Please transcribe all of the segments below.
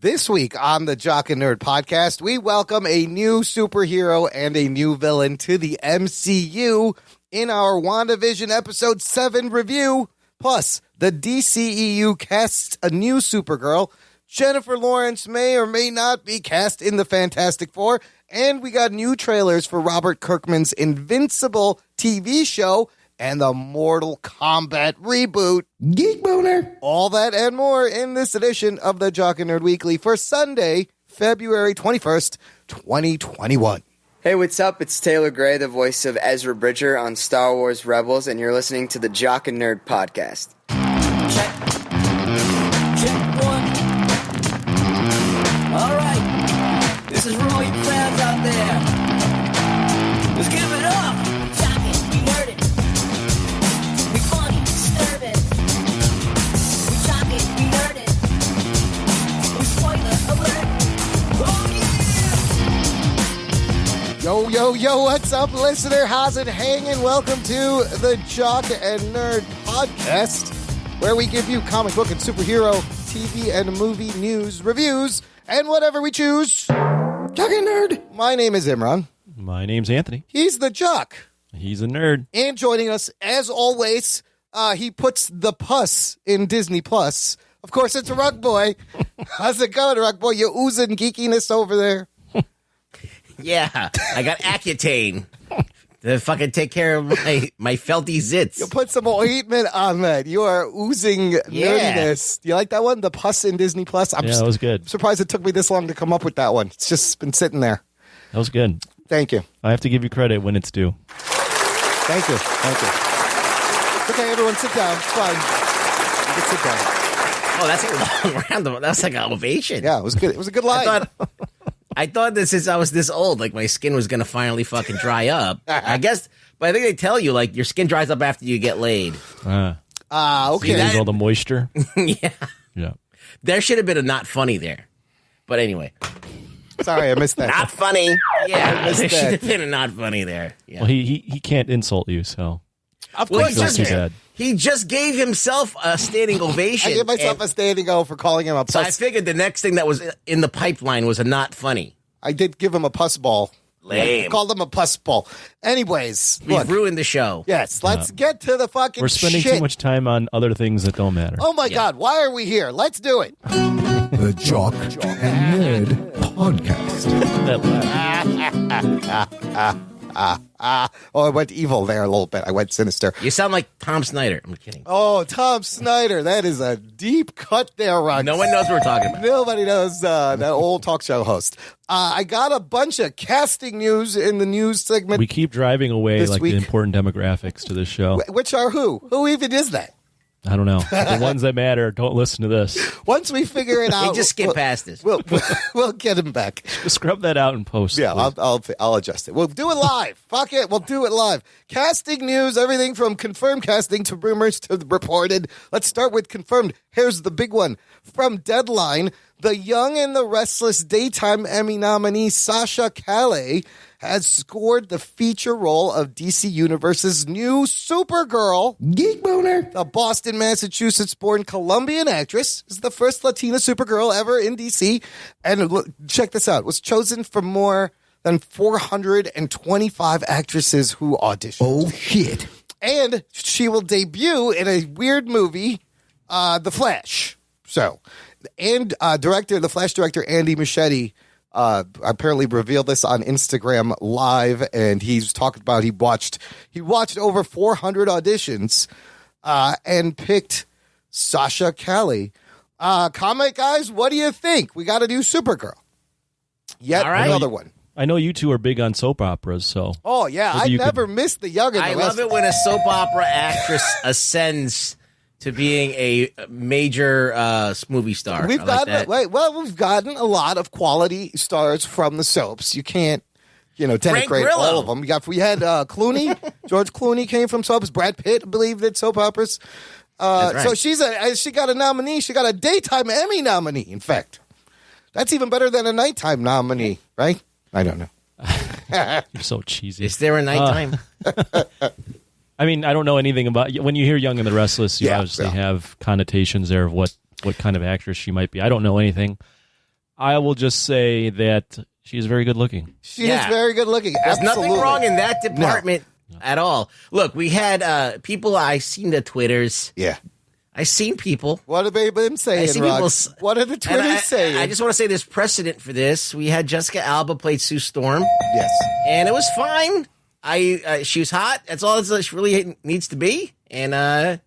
This week on the Jock and Nerd podcast, we welcome a new superhero and a new villain to the MCU in our WandaVision Episode 7 review. Plus, the DCEU casts a new Supergirl. Jennifer Lawrence may or may not be cast in the Fantastic Four. And we got new trailers for Robert Kirkman's Invincible TV show and the Mortal Kombat reboot. Geek Boner. All that and more in this edition of the Jock and Nerd Weekly for Sunday, February 21st, 2021. Hey, what's up? It's Taylor Gray, the voice of Ezra Bridger on Star Wars Rebels, and you're listening to the Jock and Nerd podcast. Check. Check one. All right. This is for all you fans out there. Let's give it up. Jock it, we nerd it. We funny, disturb it. We jock it, we nerd it. We spoiler alert. Oh yeah! Yo, yo, yo, what's up, listener? How's it hanging? Welcome to the Jock and Nerd podcast, where we give you comic book and superhero, TV and movie news, reviews, and whatever we choose. Jock and Nerd. My name is Imran. My name's Anthony. He's the Jock. He's a nerd. And joining us, as always, he puts the pus in Disney Plus. Of course, it's Rug Boy. How's it going, Rug Boy? You oozing geekiness over there. Yeah, I got Accutane to fucking take care of my felty zits. You put some ointment on that. You are oozing nerdiness. Do you like that one? The pus in Disney Plus? That was good. I'm surprised it took me this long to come up with that one. It's just been sitting there. That was good. Thank you. I have to give you credit when it's due. Thank you. Thank you. It's okay, everyone, sit down. It's fine. You can sit down. Oh, that's a long round. That's like an ovation. Yeah, it was good. It was a good line. I thought that since I was this old, like my skin was gonna finally fucking dry up. I guess, but I think they tell you like your skin dries up after you get laid. Okay. Lose all the moisture. Yeah. Yeah. There should have been a not funny there. But anyway. Sorry, I missed that. Not funny. Yeah, missed there should that. have been a not funny there. Yeah. Well, he can't insult you, so Of Well, course he just gave himself a standing ovation. I give myself a standing O for calling him a So I pus. figured the next thing that was in the pipeline was a not funny. I did give him a pus ball. Lame. I called him a pus ball. Anyways, We've look. ruined the show. Yes, let's get to the fucking we're spending shit. too much time on other things that don't matter. Oh my God, why are we here? Let's do it. The Jock and Nerd podcast. Oh, I went evil there a little bit. I went sinister. You sound like Tom Snyder. I'm kidding. Oh, Tom Snyder. That is a deep cut there, Ruggs. No one knows what we're talking about. Nobody knows that old talk show host. I got a bunch of casting news in the news segment. We keep driving away This like week. the important demographics to this show. Which are who? Who even is that? I don't know. The ones that matter, don't listen to this. Once we figure it out, He just skip past this. We'll get him back. Scrub that out and post. Yeah, please. I'll adjust it. We'll do it live. Fuck it. We'll do it live. Casting news, everything from confirmed casting to rumors to reported. Let's start with confirmed. Here's the big one. From Deadline, the Young and the Restless Daytime Emmy nominee Sasha Calle has scored the feature role of DC Universe's new Supergirl. Geek Boner. The Boston, Massachusetts-born Colombian actress is the first Latina Supergirl ever in DC. And look, check this out. Was chosen from more than 425 actresses who auditioned. Oh, shit. And she will debut in a weird movie, The Flash. So, and director, The Flash director, Andy Muschietti, apparently revealed this on Instagram Live, and he's talked about he watched over 400 auditions and picked Sasha Calle. Comment guys, what do you think? We got a new Supergirl. Yet All right. another one. I know you two are big on soap operas, so Oh yeah, I Maybe you never missed the Young and the I love Restless. it when a soap opera actress ascends to being a major movie star. We've I like gotten that. we've gotten a lot of quality stars from the soaps. You can't, denigrate Grillo. all of them. We had Clooney, George Clooney came from soaps. Brad Pitt, I believe, did soap operas. That's right. So she got a nominee. She got a daytime Emmy nominee. In fact, that's even better than a nighttime nominee, right? I don't know. you're so cheesy. Is there a nighttime? I mean, I don't know anything about when you hear Young and the Restless. You Yeah, obviously yeah. have connotations there of what kind of actress she might be. I don't know anything. I will just say that she is very good looking. She is very good looking. There's Absolutely. nothing wrong in that department at all. Look, we had people. I seen the Twitters. Yeah. I seen people. What are they been saying, see Rod? people What are the Twitters saying? I just want to say there's precedent for this. We had Jessica Alba played Sue Storm, yes. and it was fine. She was hot. That's all she really needs to be, and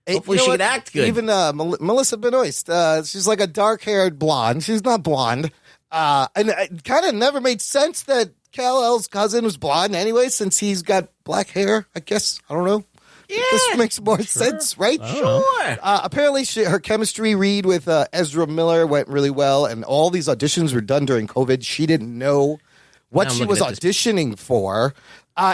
hopefully she could act good. Even Melissa Benoist, she's like a dark-haired blonde. She's not blonde. And it kind of never made sense that Kal-El's cousin was blonde anyway, since he's got black hair, I guess. I don't know. Yeah, this makes more sense, right? Sure. Apparently, her chemistry read with Ezra Miller went really well, and all these auditions were done during COVID. She didn't know what she was auditioning for.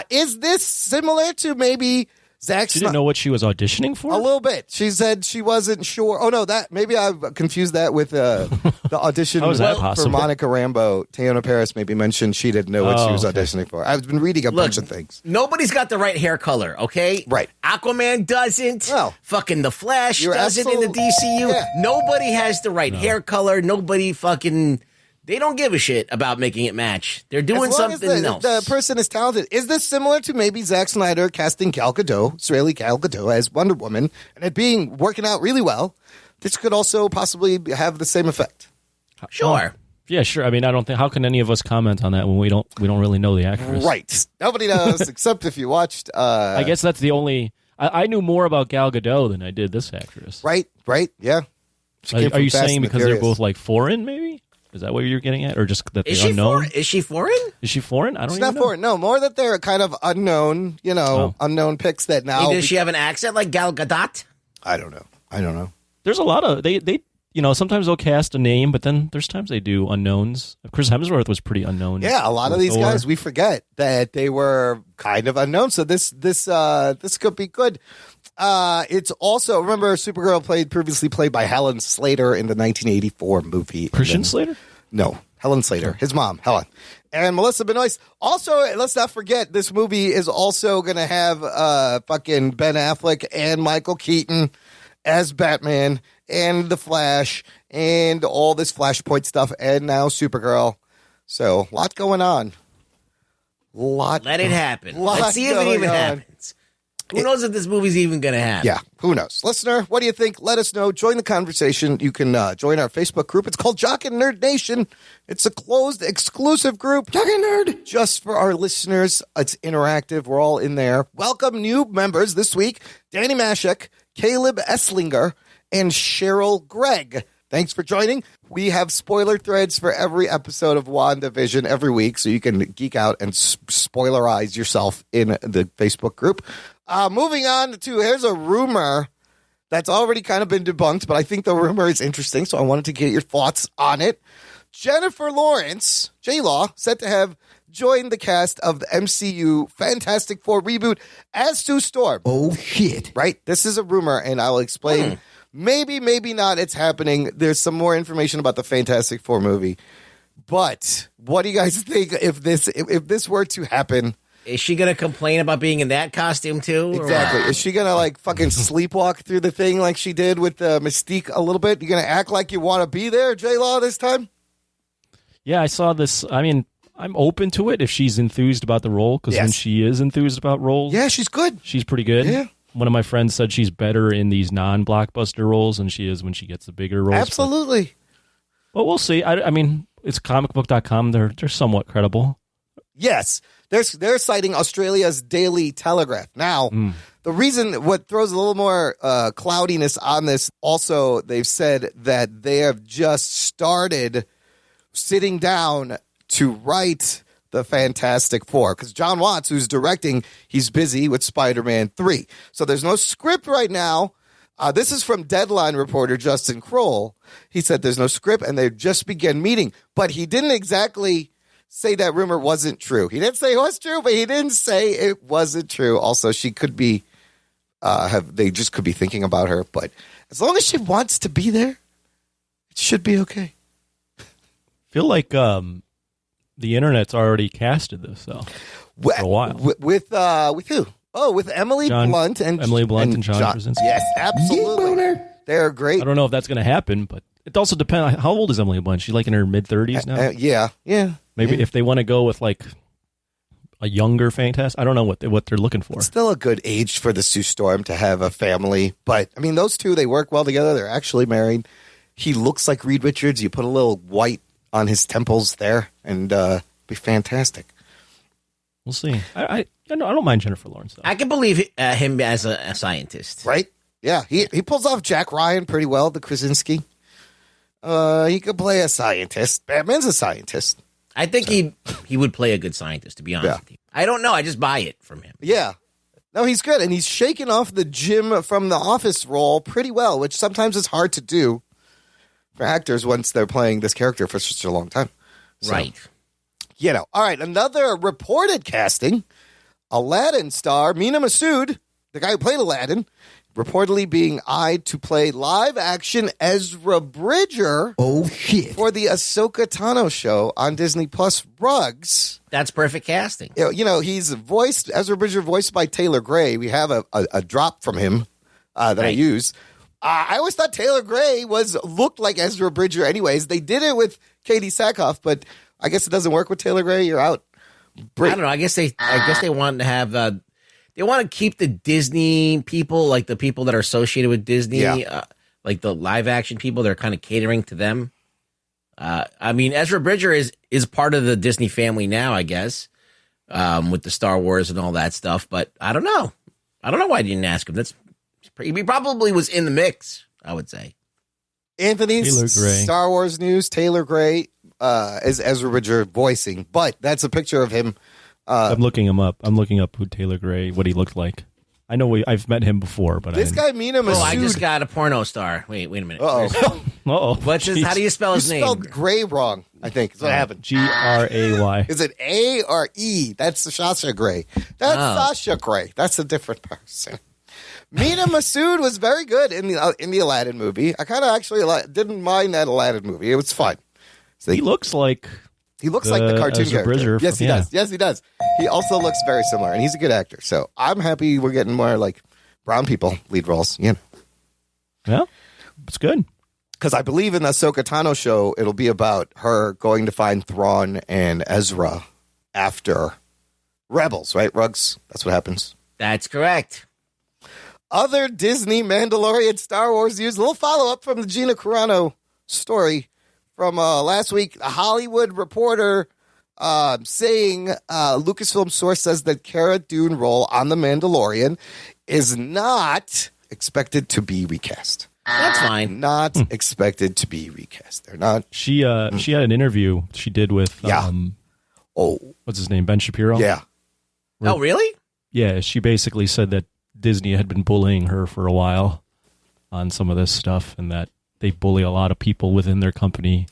Is this similar to maybe Zack She didn't know what she was auditioning for? A little bit. She said she wasn't sure. Oh, no, that maybe I've confused that with the audition How is that for possible? Monica Rambeau. Teyana Paris maybe mentioned she didn't know what she was auditioning for. I've been reading a bunch of things. Nobody's got the right hair color, okay? Right. Aquaman doesn't. No. Fucking The Flash You're doesn't in the DCU. Yeah. Nobody has the right hair color. Nobody fucking... They don't give a shit about making it match. They're doing As long as something the, else. the person is talented. Is this similar to maybe Zack Snyder casting Gal Gadot, Israeli Gal Gadot, as Wonder Woman, and it working out really well? This could also possibly have the same effect. Sure. Yeah, sure. I mean, I don't think. How can any of us comment on that when we don't really know the actress? Right. Nobody knows except if you watched. I guess that's the only. I knew more about Gal Gadot than I did this actress. Right. Yeah. She came Are from you Fast saying and because Furious. they're both like foreign? Maybe is that what you're getting at, or just that Is they're she unknown? foreign? Is she foreign? Is she foreign? I don't It's even not know. foreign. No, more that they're kind of unknown. Unknown picks that now. Does she have an accent like Gal Gadot? I don't know. There's a lot of they. Sometimes they'll cast a name, but then there's times they do unknowns. Chris Hemsworth was pretty unknown. Yeah, a lot of these Thor. guys we forget that they were kind of unknown. So this could be good. It's also, remember, Supergirl previously played by Helen Slater in the 1984 movie. Christian Slater? No, Helen Slater, his mom, Helen. And Melissa Benoist. Also, let's not forget, this movie is also going to have fucking Ben Affleck and Michael Keaton as Batman and The Flash and all this Flashpoint stuff and now Supergirl. So, a lot going on. Let it happen. Lot Let's see if it going even on. happens. Who knows if this movie's even going to happen? Yeah, who knows? Listener, what do you think? Let us know. Join the conversation. You can join our Facebook group. It's called Jock and Nerd Nation. It's a closed, exclusive group. Jock and Nerd. Just for our listeners. It's interactive. We're all in there. Welcome new members this week. Danny Mashek, Caleb Esslinger, and Cheryl Gregg. Thanks for joining. We have spoiler threads for every episode of WandaVision every week, so you can geek out and spoilerize yourself in the Facebook group. Moving on to, here's a rumor that's already kind of been debunked, but I think the rumor is interesting, so I wanted to get your thoughts on it. Jennifer Lawrence, J-Law, set to have joined the cast of the MCU Fantastic Four reboot as Sue Storm. Oh, shit. Right? This is a rumor, and I'll explain. Maybe, maybe not. It's happening. There's some more information about the Fantastic Four movie. But what do you guys think if this were to happen? Is she going to complain about being in that costume too? Exactly. Is she going to like fucking sleepwalk through the thing like she did with Mystique a little bit? You going to act like you want to be there, J-Law, this time? Yeah, I saw this. I mean, I'm open to it if she's enthused about the role, because when Yes. she is enthused about roles, Yeah, she's good. she's pretty good. Yeah. One of my friends said she's better in these non-blockbuster roles than she is when she gets the bigger roles. Absolutely. But we'll see. I mean, it's comicbook.com. They're somewhat credible. Yes. They're citing Australia's Daily Telegraph. Now, the reason, what throws a little more cloudiness on this, also, they've said that they have just started sitting down to write the Fantastic Four. Because John Watts, who's directing, he's busy with Spider-Man 3. So there's no script right now. This is from Deadline reporter Justin Kroll. He said there's no script, and they just began meeting. But he didn't exactly say that rumor wasn't true. He didn't say it was true, but he didn't say it wasn't true. Also, she could be, they just could be thinking about her. But as long as she wants to be there, it should be okay. Feel like the internet's already casted this, though, for a while. With who? Oh, with Emily Blunt and John Krasinski. Yes, absolutely. They're great. I don't know if that's going to happen, but it also depends. How old is Emily Blunt? She's like in her mid-30s now? Yeah. Maybe if they want to go with like a younger Fantastic, I don't know what they're looking for. It's still a good age for the Sue Storm to have a family. But, I mean, those two, they work well together. They're actually married. He looks like Reed Richards. You put a little white on his temples there, and be fantastic. We'll see. I don't mind Jennifer Lawrence, though. I can believe him as a scientist. Right? Yeah, he pulls off Jack Ryan pretty well, the Krasinski. He could play a scientist. Batman's a scientist. I think he would play a good scientist, to be honest with you. I don't know. I just buy it from him. Yeah. No, he's good. And he's shaken off the Jim from The Office role pretty well, which sometimes is hard to do for actors once they're playing this character for such a long time. So, Right. You know. All right. Another reported casting. Aladdin star Mina Massoud, the guy who played Aladdin, reportedly being eyed to play live-action Ezra Bridger Oh, shit. for the Ahsoka Tano show on Disney Plus Rugs. That's perfect casting. You know, he's voiced, Ezra Bridger voiced by Taylor Gray. We have a drop from him that I use. I always thought Taylor Gray looked like Ezra Bridger anyways. They did it with Katie Sackhoff, but I guess it doesn't work with Taylor Gray. You're out. I don't know. I guess they wanted to have they want to keep the Disney people, like the people that are associated with Disney, like the live action people. They're kind of catering to them. I mean, Ezra Bridger is part of the Disney family now, I guess, with the Star Wars and all that stuff. But I don't know. I don't know why I didn't ask him. He probably was in the mix, I would say. Anthony's Taylor Gray. Star Wars news. Taylor Gray is Ezra Bridger voicing, but that's a picture of him. I'm looking him up. I'm looking up who Taylor Gray, what he looked like. I know I've met him before, but This guy, Mina Massoud. Oh, I just got a porno star. Wait a minute. Uh-oh. What's his? How do you spell You his name? spelled Gray wrong, I think. That's what happened. Gray. Is it A or E? That's Sasha Gray. That's Sasha Gray. That's a different person. Mina Massoud was very good in the Aladdin movie. I kind of actually didn't mind that Aladdin movie. It was fun. So He looks like the cartoon Ezra character. Bridger Yes, he yeah. does. Yes, he does. He also looks very similar, and he's a good actor. So I'm happy we're getting more like brown people lead roles. Yeah, it's good. because I believe in the Ahsoka Tano show, it'll be about her going to find Thrawn and Ezra after Rebels, right? Ruggs. That's what happens. That's correct. Other Disney Mandalorian Star Wars news. A little follow up from the Gina Carano story from last week. A Hollywood Reporter saying Lucasfilm source says that Cara Dune role on The Mandalorian is not expected to be recast. That's fine. Not expected to be recast. They're not. She had an interview she did with what's his name, Ben Shapiro. Yeah. Oh, really? Yeah, she basically said that Disney had been bullying her for a while on some of this stuff, and that they bully a lot of people within their company.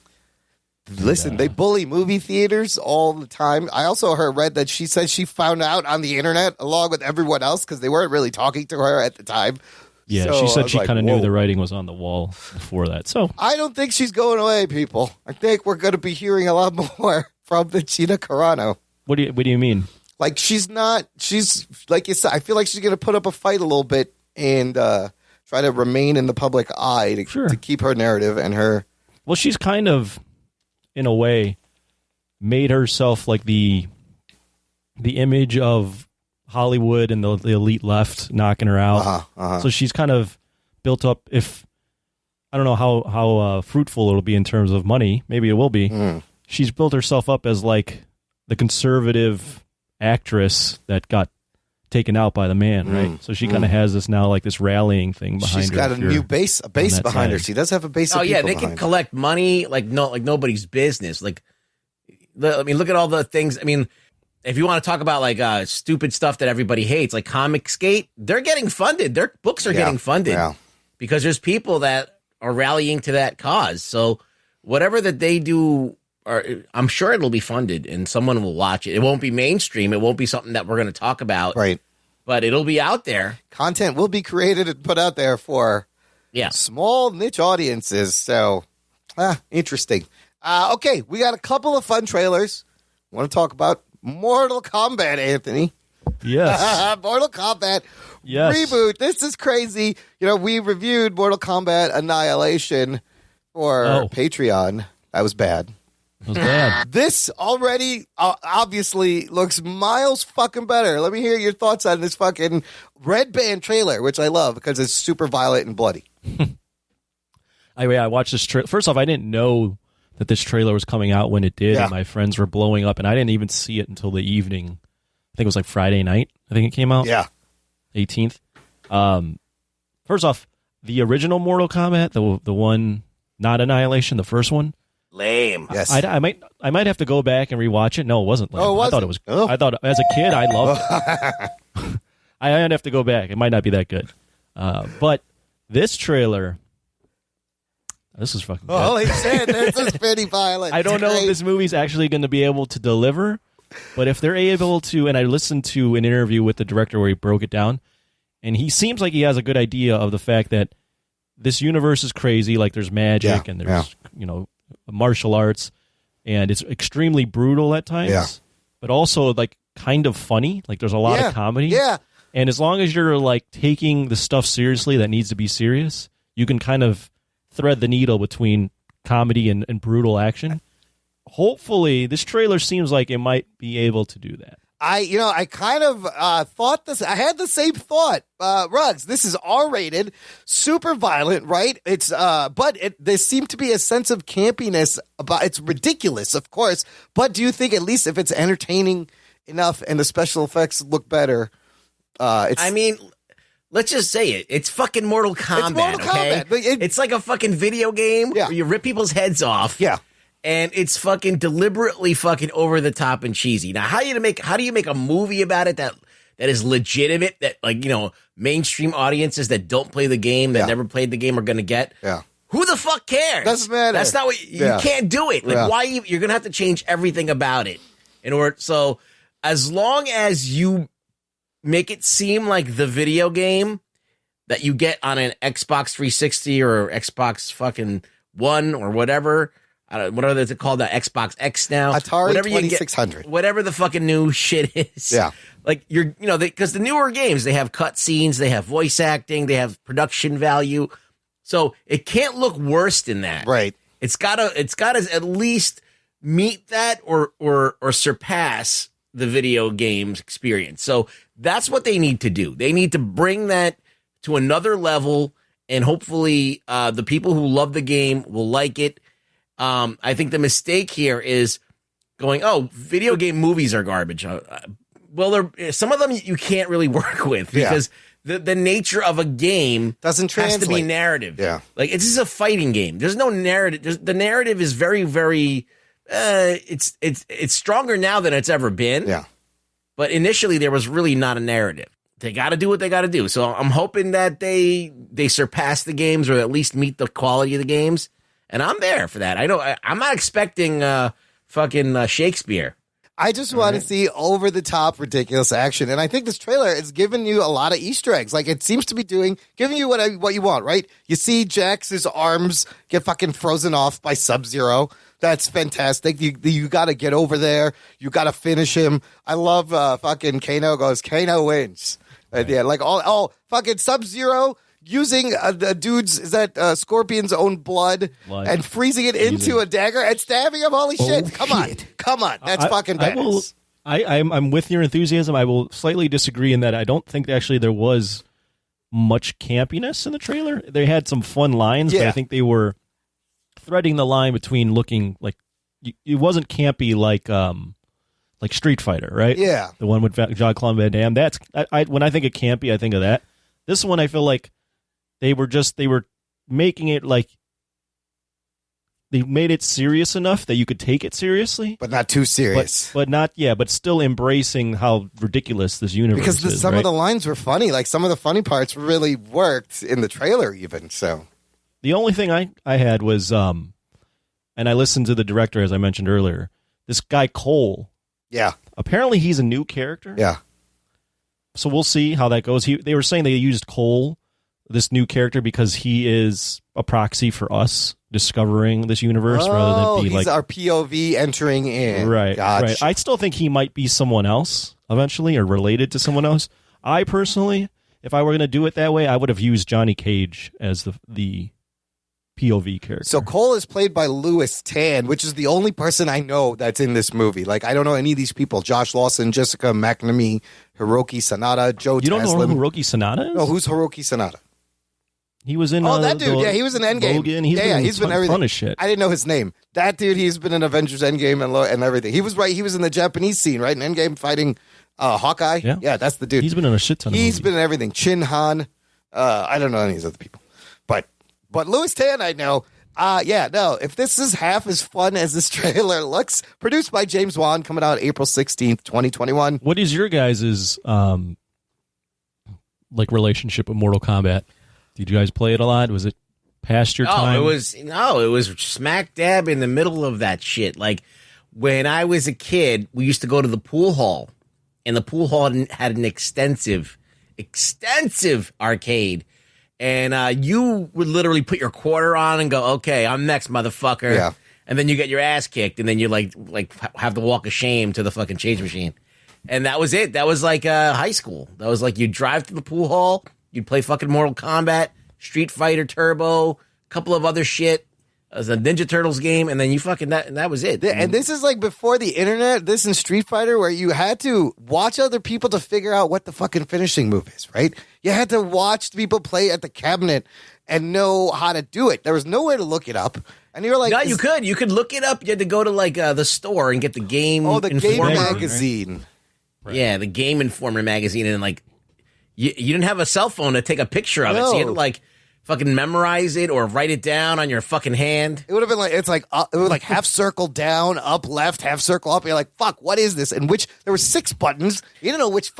Listen, they bully movie theaters all the time. I also read that she said she found out on the internet along with everyone else because they weren't really talking to her at the time. Yeah, So she I said was she like, kind of knew whoa. the writing was on the wall before that. So I don't think she's going away, people. I think we're going to be hearing a lot more from the Gina Carano. what do you mean? Like, she's like you said, I feel like she's going to put up a fight a little bit and try to remain in the public eye to keep her narrative and her. Well, she's kind of, in a way, made herself like the image of Hollywood and the elite left knocking her out. So she's kind of built up. If I don't know how fruitful it'll be in terms of money, maybe it will be. She's built herself up as like the conservative actress that got taken out by the man, right? So she kind of has this now, like this rallying thing behind her. She's got a new base behind her. side. She does have a base. Oh of yeah, people they can behind her. collect money like nobody's business. Like, I mean, look at all the things. I mean, if you want to talk about like stupid stuff that everybody hates, like Comicsgate, they're getting funded. Their books are getting funded because there's people that are rallying to that cause. So whatever that they do, I'm sure it'll be funded and someone will watch it. It won't be mainstream. It won't be something that we're going to talk about. Right. But it'll be out there. Content will be created and put out there for small niche audiences. So, interesting. Okay, we got a couple of fun trailers. Want to talk about Mortal Kombat, Anthony? Yes. Mortal Kombat Yes. reboot. This is crazy. You know, we reviewed Mortal Kombat Annihilation for Oh. Patreon. That was bad. It was bad. This already obviously looks miles fucking better. Let me hear your thoughts on this fucking Red Band trailer, which I love because it's super violent and bloody. I watched this trailer. First off, I didn't know that this trailer was coming out when it did, Yeah. and my friends were blowing up, and I didn't even see it until the evening. I think it was like Friday night. I think it came out. Yeah. 18th. First off, the original Mortal Kombat, the one, not Annihilation, the first one. Lame. Yes. I might have to go back and rewatch it. No, it wasn't. Lame. Oh, it I thought wasn't? it was. Oh. I thought as a kid I loved it. I'd have to go back. It might not be that good. But this trailer, this is fucking good. Holy shit, this is pretty violent. I don't know if Great. this movie's actually going to be able to deliver, but if they're able to, and I listened to an interview with the director where he broke it down, and he seems like he has a good idea of the fact that this universe is crazy, like there's magic and there's martial arts, and it's extremely brutal at times, Yeah. but also like kind of funny. Like there's a lot of comedy. Yeah. And as long as you're like taking the stuff seriously that needs to be serious, you can kind of thread the needle between comedy and brutal action. Hopefully, this trailer seems like it might be able to do that. I kind of thought this. I had the same thought. Ruggs, this is R-rated, super violent, right? It's but there seemed to be a sense of campiness about. It's ridiculous, of course. But do you think at least if it's entertaining enough and the special effects look better, I mean, let's just say it. It's fucking Mortal Kombat. Mortal Okay? Kombat, but it's like a fucking video game Yeah. where you rip people's heads off. Yeah. And it's fucking deliberately fucking over the top and cheesy. Now, how do you make a movie about it that is legitimate, that mainstream audiences that don't play the game, that never played the game are going to get? Yeah. Who the fuck cares? Doesn't matter. That's not what you can't do it. Like, why you're going to have to change everything about it in order. So as long as you make it seem like the video game that you get on an Xbox 360 or Xbox fucking One or whatever. What are they called? Xbox X now? Atari whatever 2600. Whatever the fucking new shit is. Yeah. Like because the newer games, they have cutscenes, they have voice acting, they have production value. So it can't look worse than that. Right. It's gotta at least meet that or surpass the video games experience. So that's what they need to do. They need to bring that to another level, and hopefully the people who love the game will like it. I think the mistake here is going, video game movies are garbage. Well, some of them you can't really work with because the nature of a game doesn't has to be translate. narrative. Yeah. Like this is a fighting game. There's no narrative. The narrative is very, very. It's stronger now than it's ever been. Yeah. But initially there was really not a narrative. They got to do what they got to do. So I'm hoping that they surpass the games or at least meet the quality of the games. And I'm there for that. I'm not expecting fucking Shakespeare. I just want to see over the top ridiculous action, and I think this trailer is giving you a lot of Easter eggs. Like it seems to be giving you what you want, right? You see Jax's arms get fucking frozen off by Sub-Zero. That's fantastic. You got to get over there. You got to finish him. I love fucking Kano Kano wins at the end. Like all fucking Sub-Zero using the dude's Scorpion's own blood and freezing it into a dagger and stabbing him. Holy shit! Come on, that's fucking badass. I'm with your enthusiasm. I will slightly disagree in that I don't think actually there was much campiness in the trailer. They had some fun lines, but I think they were threading the line between looking like it wasn't campy like Street Fighter, right? Yeah, the one with Jean-Claude Van Damme. That's when I think of campy, I think of that. This one, I feel like they were making it like they made it serious enough that you could take it seriously, but not too serious. But still embracing how ridiculous this universe is. Because some of the lines were funny. Like some of the funny parts really worked in the trailer, even. So the only thing I had was, and I listened to the director as I mentioned earlier. This guy Cole. Yeah. Apparently he's a new character. Yeah. So we'll see how that goes. They were saying they used Cole, this new character, because he is a proxy for us discovering this universe rather than be he's like our POV entering in. Right. Gotcha. Right. I still think he might be someone else eventually or related to someone else. I personally, if I were going to do it that way, I would have used Johnny Cage as the POV character. So Cole is played by Louis Tan, which is the only person I know that's in this movie. Like, I don't know any of these people. Josh Lawson, Jessica McNamee, Hiroki Sanada, Joe you don't Taslim. know who Hiroki Sanada is? No, who's Hiroki Sanada? He was in. That dude. Yeah, he was in Endgame. Logan. He's been in a ton of shit. I didn't know his name. That dude, he's been in Avengers Endgame and everything. He was right. He was in the Japanese scene, right? In Endgame fighting Hawkeye. Yeah, that's the dude. He's been in a shit ton of movies. He's been in everything. Chin Han. I don't know any of these other people. But Louis Tan, I know. If this is half as fun as this trailer looks, produced by James Wan, coming out April 16th, 2021. What is your guys' relationship with Mortal Kombat? Did you guys play it a lot? Was it past your time? It was smack dab in the middle of that shit. Like, when I was a kid, we used to go to the pool hall, and the pool hall had an extensive arcade. And you would literally put your quarter on and go, okay, I'm next, motherfucker. Yeah. And then you get your ass kicked, and then you like have to walk of shame to the fucking change machine. And that was it. That was like high school. That was like, you'd drive to the pool hall, you'd play fucking Mortal Kombat, Street Fighter Turbo, a couple of other shit. It was a Ninja Turtles game, and then you fucking and that was it. And this is like before the internet, this in Street Fighter, where you had to watch other people to figure out what the fucking finishing move is, right? You had to watch people play at the cabinet and know how to do it. There was nowhere to look it up. And you were like, no, you could. You could look it up. You had to go to like the store and get the Game the Game Informer magazine. Right. Yeah, the Game Informer magazine, and like you didn't have a cell phone to take a picture of it, so you had to like fucking memorize it or write it down on your fucking hand. It would have been like, it was like half circle down, up left, half circle up. You're like, fuck, what is this? And there were 6 buttons. You didn't know which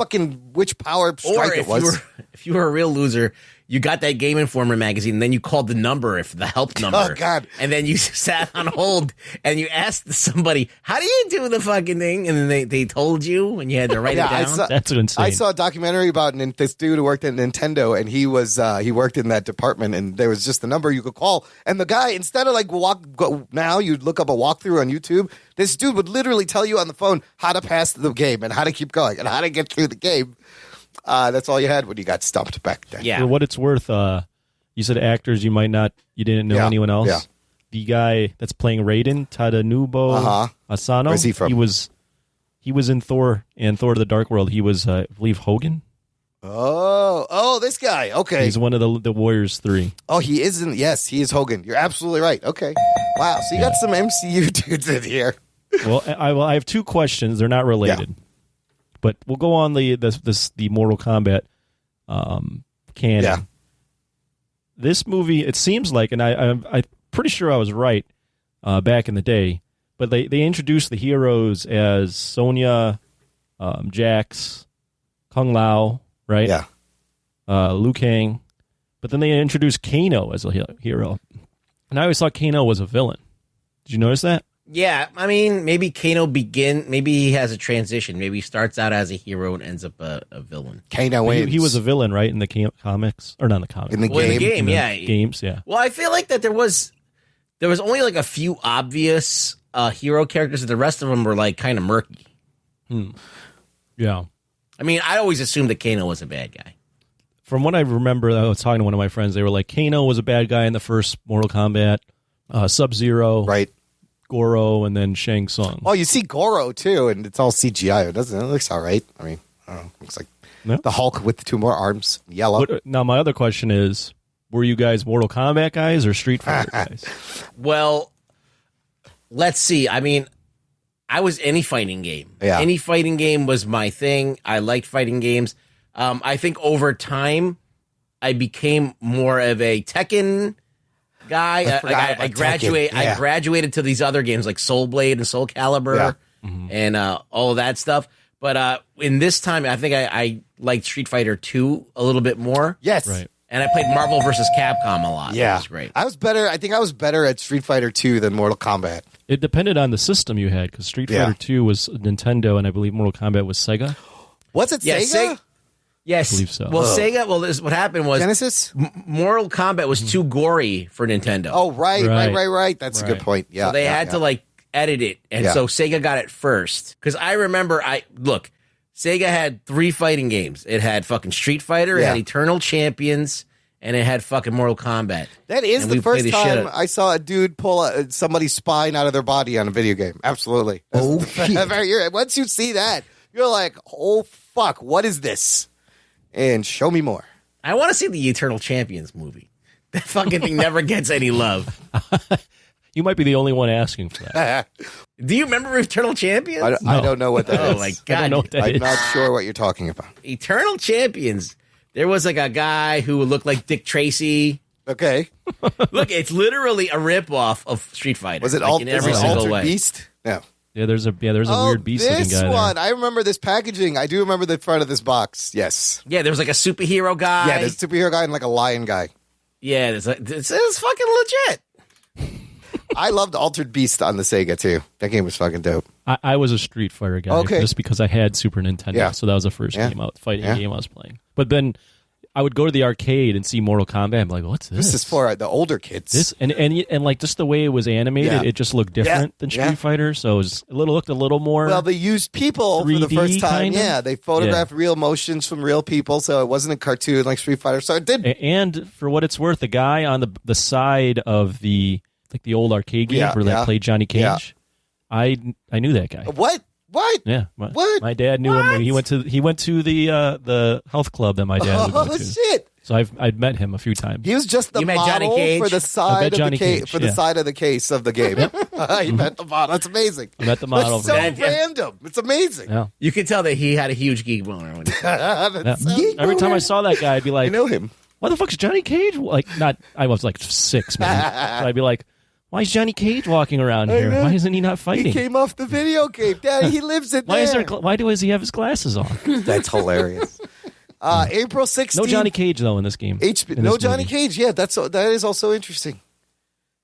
power strike it was. If you were a real loser, you got that Game Informer magazine, and then you called the number, the help number. Oh, God. And then you sat on hold, and you asked somebody, how do you do the fucking thing? And then they told you, and you had to write it down. That's insane. I saw a documentary about this dude who worked at Nintendo, and he worked in that department, and there was just a number you could call. And the guy, instead of like now you'd look up a walkthrough on YouTube, this dude would literally tell you on the phone how to pass the game and how to keep going and how to get through the game. That's all you had when you got stumped back then. Yeah. For what it's worth, you said actors you didn't know anyone else. Yeah. The guy that's playing Raiden, Tadanubo Asano. Where's he from? He was in Thor and Thor: The Dark World. He was, I believe, Hogan. Oh, this guy. Okay. He's one of the Warriors 3. Oh, he isn't. Yes, he is Hogan. You're absolutely right. Okay. Wow. So you got some MCU dudes in here. Well, I have 2 questions. They're not related. Yeah. But we'll go on the Mortal Kombat canon. Yeah. This movie, it seems like, and I'm pretty sure I was right back in the day, but they introduced the heroes as Sonya, Jax, Kung Lao, right? Yeah. Liu Kang. But then they introduced Kano as a hero. And I always thought Kano was a villain. Did you notice that? Yeah, I mean, maybe Kano maybe he has a transition. Maybe he starts out as a hero and ends up a villain. Kano wins. He was a villain, right, in the comics? Or not in the comics. In the game, yeah. Games, yeah. Well, I feel like that there was only like a few obvious hero characters, and the rest of them were like kind of murky. Yeah. I mean, I always assumed that Kano was a bad guy. From what I remember, I was talking to one of my friends. They were like, Kano was a bad guy in the first Mortal Kombat. Sub-Zero. Right. Goro, and then Shang Tsung. Oh, you see Goro, too, and it's all CGI. It looks all right. I mean, I don't know. Looks like the Hulk with the 2 more arms, yellow. Now, my other question is, were you guys Mortal Kombat guys or Street Fighter guys? Well, let's see. I mean, I was any fighting game. Yeah. Any fighting game was my thing. I liked fighting games. I think over time, I became more of a Tekken guy. I graduated to these other games like Soul Blade and Soul Calibur and all of that stuff. But in this time, I think I liked Street Fighter 2 a little bit more. Yes. Right. And I played Marvel vs. Capcom a lot. Yeah. That was great. I think I was better at Street Fighter 2 than Mortal Kombat. It depended on the system you had, because Street Fighter 2 was Nintendo, and I believe Mortal Kombat was Sega. Was it Sega? Yes. I believe so. Well, Sega, what happened was Genesis? Mortal Kombat was too gory for Nintendo. Oh, right. That's a good point. Yeah. So they had to like edit it. And so Sega got it first. Because I remember, Sega had 3 fighting games. It had fucking Street Fighter, it had Eternal Champions, and it had fucking Mortal Kombat. That is And the we played first the time shit out- I saw a dude pull somebody's spine out of their body on a video game. Absolutely. Oh, shit. Once you see that, you're like, oh, fuck, what is this? And show me more. I want to see the Eternal Champions movie. That fucking thing never gets any love. You might be the only one asking for that. Do you remember Eternal Champions? I don't know what that is. Oh my I don't god! know what that I'm is. not sure what you're talking about. Eternal Champions. There was like a guy who looked like Dick Tracy. Okay. Look, it's literally a ripoff of Street Fighter. Was it like in every single Altered way? Beast? No. Yeah, there's a weird beast looking this guy one. there. I remember this packaging. I do remember the front of this box. Yes. Yeah, there was like a superhero guy. Yeah, there's a superhero guy and like a lion guy. Yeah, it's fucking legit. I loved Altered Beast on the Sega too. That game was fucking dope. I was a Street Fighter guy Okay. just because I had Super Nintendo, Yeah. so that was the first Yeah. fighting Yeah. game I was playing. But then I would go to the arcade and see Mortal Kombat. I'm like, what's this? This is for the older kids. This and like just the way it was animated, Yeah. it just looked different than Street Yeah. Fighter. So it was looked a little more. Well, they used people for the 3D first time. kind of? Yeah, they photographed real motions from real people, so it wasn't a cartoon like Street Fighter. So it did. And for what it's worth, the guy on the side of the old arcade game where they played Johnny Cage, Yeah. I knew that guy. What? Yeah, What? My dad knew him. He went to the health club that my dad would go Oh to. shit! So I'd met him a few times. He was just the You met Johnny model Cage? for the I side met of the Johnny case Cage, for the yeah. side of the case of the game. You met the model. That's amazing. I met the model. It's so Yeah. random. It's amazing. Yeah. You could tell that he had a huge geek boner. When That's so- Yeah. Every time I saw that guy, I'd be I like, know him. "Why the fuck's Johnny Cage?" Like, not. I was like 6, maybe. But I'd be like, "Why is Johnny Cage walking around here? know. Why isn't he not He fighting? came off the video game. Daddy, he lives in Why is there. why does he have his glasses on? That's hilarious. April 16th. No Johnny Cage though in this game. in No this Johnny movie. Cage. Yeah, that is also interesting.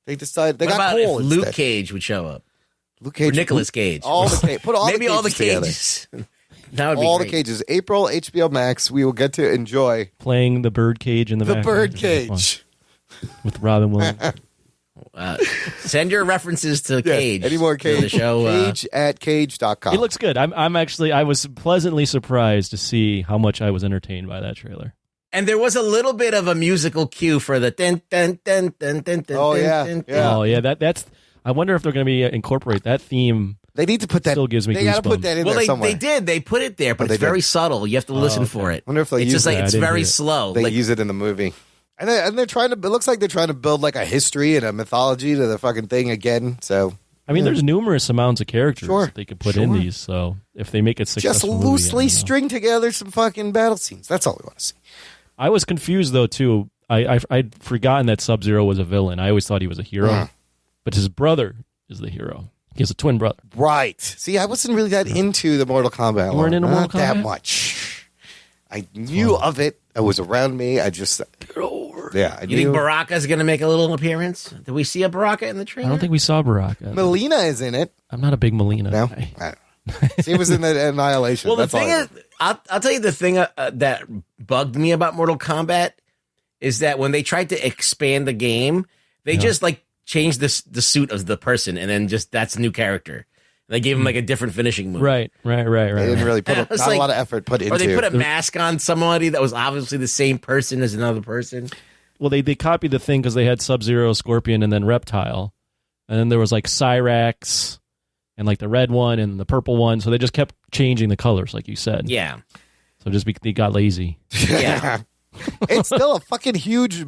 They decided they what got about Cole if Luke instead. Cage would show up? Luke Or Cage. Nicolas Cage? All the Cage. Put all Maybe the all the cages together. cages. That would be All great. the cages. April HBO Max. We will get to enjoy Playing the bird cage in the the background. bird It's really fun. cage. With Robin Williams. Send your references to Cage. Any more to Cage? The show. Cage at cage.com. It looks good. I'm actually I was pleasantly surprised to see how much I was entertained by that trailer. And there was a little bit of a musical cue for the dun, dun, dun, dun, dun, dun, Oh, dun, yeah, dun, yeah. dun. Oh yeah, that's. I wonder if they're going to be incorporate that theme. They need to put that. Still gives me They got to put goosebumps. that in Well, there somewhere. they did. They put it there, but they it's very did. subtle. You have to listen for it. Wonder if they'll it's use just like that. I it's didn't very hear it. slow. They Like, use it in the movie. And they're trying to. It looks like they're trying to build like a history and a mythology to the fucking thing again. So I mean, there's numerous amounts of characters Sure. that they could put in these. So if they make it just successful, movie, I loosely don't know. string together some fucking battle scenes. That's all we want to see. I was confused though too. I'd forgotten that Sub-Zero was a villain. I always thought he was a hero, but his brother is the hero. He has a twin brother. Right. See, I wasn't really that into the Mortal Kombat. You weren't into Not Mortal that Kombat? much. I knew of it. It was around me. I just yeah. I you think knew. Baraka's going to make a little appearance? Did we see a Baraka in the I trailer? don't think we saw Baraka. Melina is in it. I'm not a big Melina No, guy. I don't know. She was in the Annihilation. Well, the That's all thing I is, I'll tell you the thing that bugged me about Mortal Kombat is that when they tried to expand the game, they just like changed the suit of the person, and then just that's a new character. They gave him like a different finishing move. Right. They didn't really put I was not a like- lot of effort put into. Or they put a mask on somebody that was obviously the same person as another person. Well, they copied the thing because they had Sub-Zero, Scorpion, and then Reptile, and then there was like Cyrax, and like the red one and the purple one. So they just kept changing the colors, like you said. Yeah. So they got lazy. Yeah. It's still a fucking huge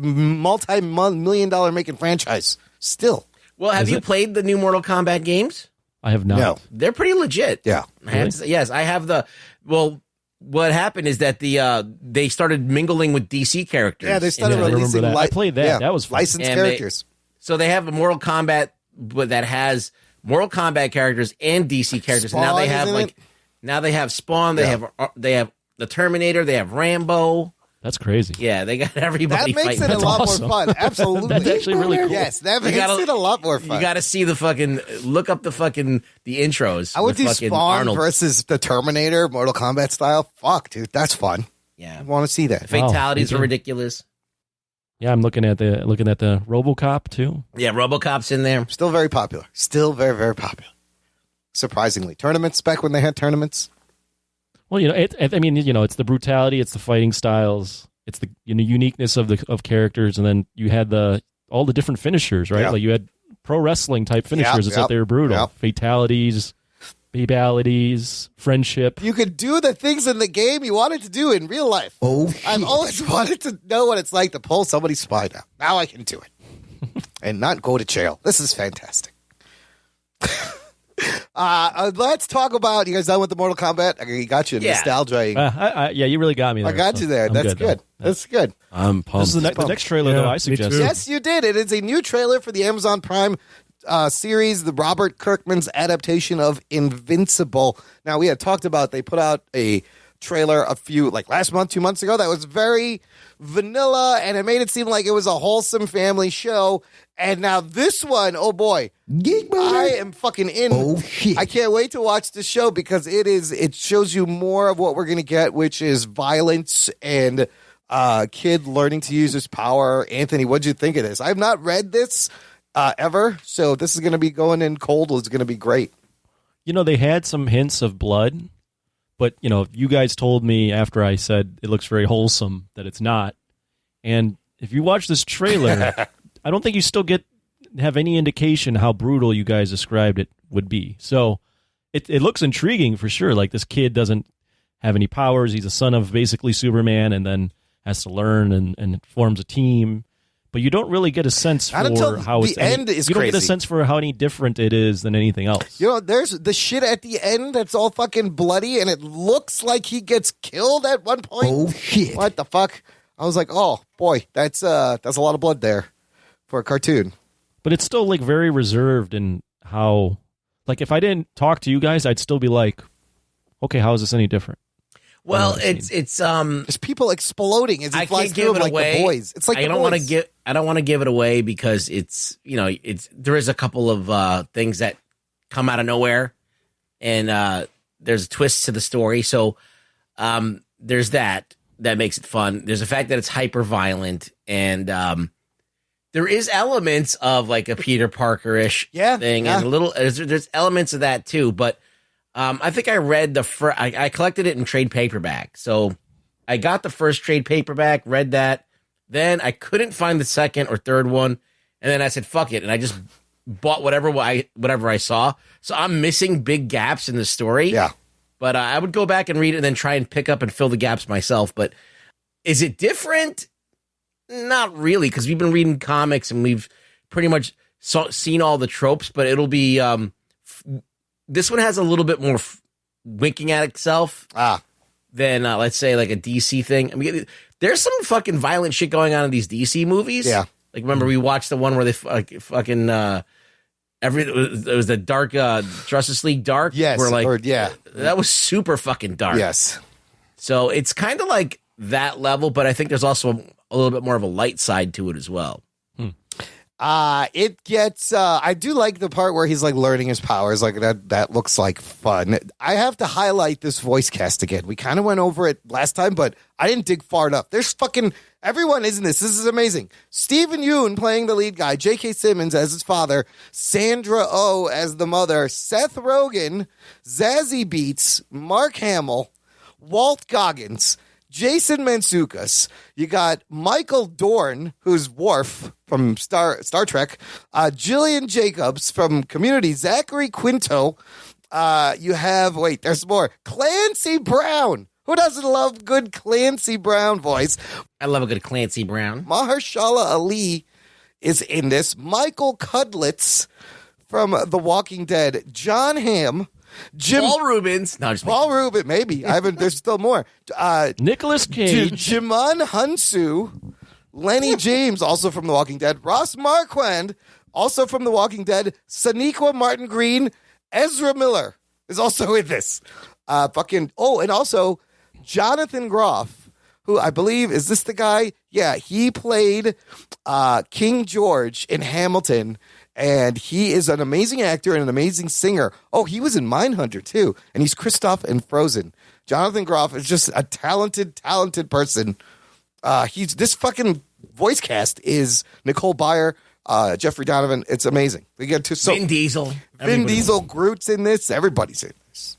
multi-million-dollar making franchise. Still, Well, have Is you it? played the new Mortal Kombat games? I have not. no, They're pretty legit. yeah. I have to say, yes, I have the. Well, what happened is that they started mingling with DC characters. Yeah, they started Yeah, I remember releasing. that. I played that. That was fun. licensed And they- characters. So they have a Mortal Kombat, but that has Mortal Kombat characters and DC characters. And now they Spawn have is in like it? now they have Spawn. They have the Terminator. They have Rambo. That's crazy. Yeah, they got That everybody makes fighting. it a lot awesome. more fun. Absolutely, That's actually really cool. Yes, that makes gotta- it a lot more fun. You got to see the fucking look up the intros. I would with do fucking Spawn Arnold. versus the Terminator, Mortal Kombat style. Fuck, dude, that's fun. I Yeah, want to see that. fatalities me are too. ridiculous. Yeah, I'm looking at the RoboCop too. Yeah, RoboCop's in there. Still very popular. Still very, very popular. Surprisingly, tournaments back when they had tournaments. Well, I mean, it's the brutality, it's the fighting styles. it's the uniqueness of characters, and then you had all the different finishers, right? Yeah. Like you had pro wrestling type finishers, except they were brutal. Yep. Fatalities, babalities, friendship. You could do the things in the game you wanted to do in real life. Oh, I've always wanted to know what it's like to pull somebody's spine out. Now I can do it. And not go to jail. This is fantastic. Let's talk about, you guys done with the Mortal Kombat? I got you in nostalgia. Yeah, you really got me there. I got you there. I'm That's good. That's good. I'm pumped. This is the next trailer, though, I suggested. Yes, you did. It is a new trailer for the Amazon Prime series, the Robert Kirkman's adaptation of Invincible. Now, we had talked about, they put out a trailer last month, 2 months ago, that was very vanilla, and it made it seem like it was a wholesome family show. And now this one, oh boy, Geek Boner. I am fucking in. Oh, shit. I can't wait to watch the show because it shows you more of what we're going to get, which is violence and kid learning to use his power. Anthony, what'd you think of this? I've not read this ever, so this is going to be going in cold. It's going to be great. They had some hints of blood, but, you guys told me after I said it looks very wholesome that it's not. And if you watch this trailer, I don't think you still have any indication how brutal you guys described it would be. So it looks intriguing for sure. Like, this kid doesn't have any powers. He's a son of basically Superman, and then has to learn and forms a team. But you don't really get a sense for how it's end is you don't crazy. get a sense for how any different it is than anything else. There's the shit at the end that's all fucking bloody, and it looks like he gets killed at one point. Oh, shit. What the fuck? I was like, oh boy, that's a lot of blood there for a cartoon. But it's still very reserved in how, if I didn't talk to you guys, I'd still be like, okay, how is this any different? Well, it's There's people exploding as he I flies can't through give them it like away. the boys. It's like I don't want to give it away because there is a couple of things that come out of nowhere, and there's a twist to the story. So there's that makes it fun. There's the fact that it's hyper violent, and there is elements of like a Peter Parker-ish thing, and there's elements of that too. But I think I read I collected it in trade paperback. So I got the first trade paperback, read that. Then I couldn't find the second or third one. And then I said, fuck it. And I just bought whatever I saw. So I'm missing big gaps in the story. Yeah. But I would go back and read it and then try and pick up and fill the gaps myself. But is it different? Not really, because we've been reading comics and we've pretty much seen all the tropes. But it'll be... this one has a little bit more winking at itself than, let's say, like a DC thing. I mean, there's some fucking violent shit going on in these DC movies. Yeah. Like, remember we watched the one where they fucking it was the Dark Justice League Dark. Yes. Where that was super fucking dark. Yes. So it's kind of like that level, but I think there's also a little bit more of a light side to it as well. It gets, I do like the part where he's like learning his powers. Like that looks like fun. I have to highlight this voice cast again. We kind of went over it last time, but I didn't dig far enough. There's fucking everyone, isn't this? This is amazing. Stephen Yeun playing the lead guy, J.K. Simmons as his father, Sandra Oh as the mother, Seth Rogen, Zazie Beetz, Mark Hamill, Walt Goggins, Jason Mantzoukas. You got Michael Dorn, who's Worf from Star Trek. Jillian Jacobs from Community. Zachary Quinto. You have, there's more. Clancy Brown. Who doesn't love good Clancy Brown voice? I love a good Clancy Brown. Mahershala Ali is in this. Michael Cudlitz from The Walking Dead. John Hamm. Paul Rubens. No, just Paul Rubin, maybe. There's still more. Nicolas Cage. Jimon Hunsu. Lenny James, also from The Walking Dead. Ross Marquand, also from The Walking Dead. Sonequa Martin Green. Ezra Miller is also in this. And also Jonathan Groff, who I believe, is this the guy? Yeah, he played King George in Hamilton. And he is an amazing actor and an amazing singer. Oh, he was in Mindhunter, too. And he's Kristoff in Frozen. Jonathan Groff is just a talented person. This fucking voice cast is Nicole Byer, Jeffrey Donovan. It's amazing. We get to Vin Diesel. Vin Diesel, Groot's in this. Everybody's in this.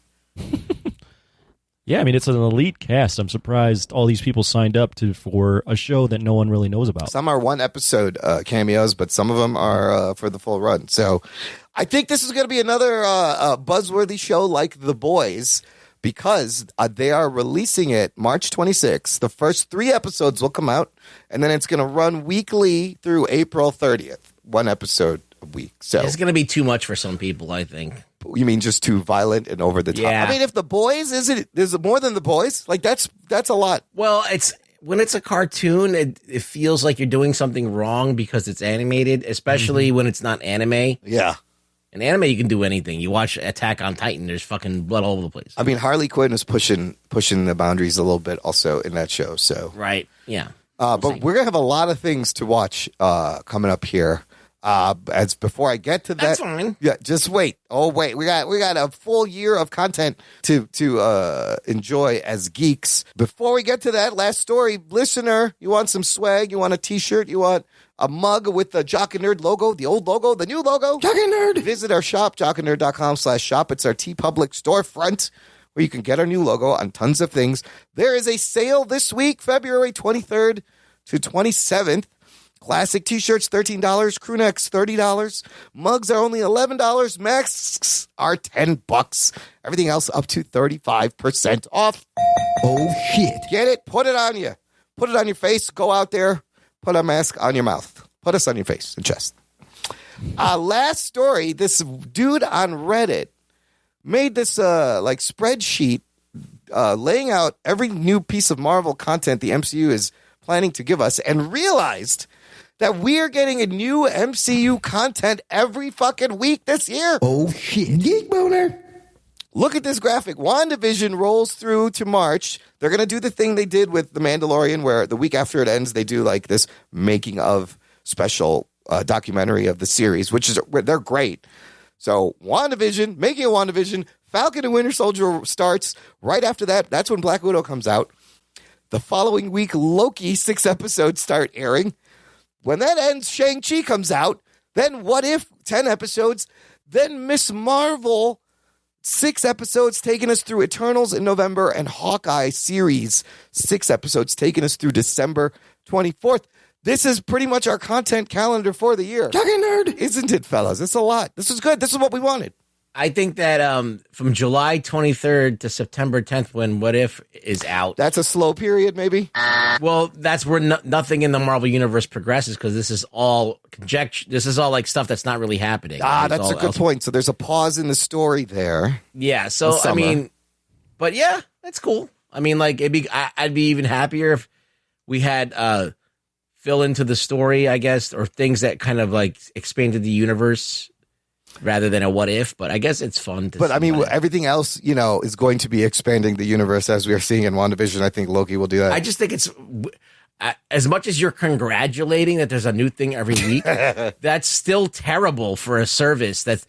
Yeah, I mean, it's an elite cast. I'm surprised all these people signed up for a show that no one really knows about. Some are one episode cameos, but some of them are for the full run. So I think this is going to be another buzzworthy show like The Boys, because they are releasing it March 26th. The first 3 episodes will come out, and then it's going to run weekly through April 30th. 1 episode a week. So It's going to be too much for some people, I think. you mean just too violent and over the top? Yeah. I mean, if The Boys is it more than The Boys? Like that's a lot. Well, when it's a cartoon, it feels like you're doing something wrong because it's animated, especially when it's not anime. Yeah. In anime, you can do anything. You watch Attack on Titan, there's fucking blood all over the place. I mean, Harley Quinn is pushing the boundaries a little bit also in that show. So Right. Yeah. but we're gonna have a lot of things to watch coming up here. As before I get to that, That's fine. Yeah, just wait. Oh wait, we got a full year of content to enjoy as geeks. Before we get to that, last story, listener, you want some swag? You want a T-shirt? You want a mug with the Jock and Nerd logo, the old logo, the new logo? Jock and Nerd. Visit our shop, jockandnerd.com/shop. It's our TeePublic storefront where you can get our new logo on tons of things. There is a sale this week, February 23rd to 27th. Classic T-shirts, $13. Crew necks, $30. Mugs are only $11. Masks are $10. Everything else up to 35% off. Oh, shit. Get it? Put it on you. Put it on your face. Go out there. Put a mask on your mouth. Put us on your face and chest. Last story, this dude on Reddit made this like spreadsheet laying out every new piece of Marvel content the MCU is planning to give us and realized that we're getting a new MCU content every fucking week this year. Oh, shit. Geek Boner. Look at this graphic. WandaVision rolls through to March. They're going to do the thing they did with The Mandalorian where the week after it ends, they do like this making of special documentary of the series, they're great. So WandaVision, making of WandaVision, Falcon and Winter Soldier starts. Right after that, that's when Black Widow comes out. The following week, Loki 6 episodes start airing. When that ends, Shang-Chi comes out. Then What If 10 episodes. Then Miss Marvel 6 episodes taking us through Eternals in November, and Hawkeye series 6 episodes taking us through December 24th. This is pretty much our content calendar for the year. Jock and Nerd. Isn't it, fellas? It's a lot. This is good. This is what we wanted. I think that from July 23rd to September 10th, when What If is out, That's a slow period, maybe? well, that's where nothing in the Marvel universe progresses because this is all conjecture. This is all like stuff that's not really happening. It's That's a all good point. So there's a pause in the story there. Yeah. So The summer. I mean, but yeah, that's cool. I mean, like I'd be even happier if we had fill into the story, I guess, or things that kind of like expanded the universe rather than a what if. But I guess it's fun to But see I mean, that. everything else, is going to be expanding the universe as we are seeing in WandaVision. I think Loki will do that. I just think it's as much as you're congratulating that there's a new thing every week, that's still terrible for a service that's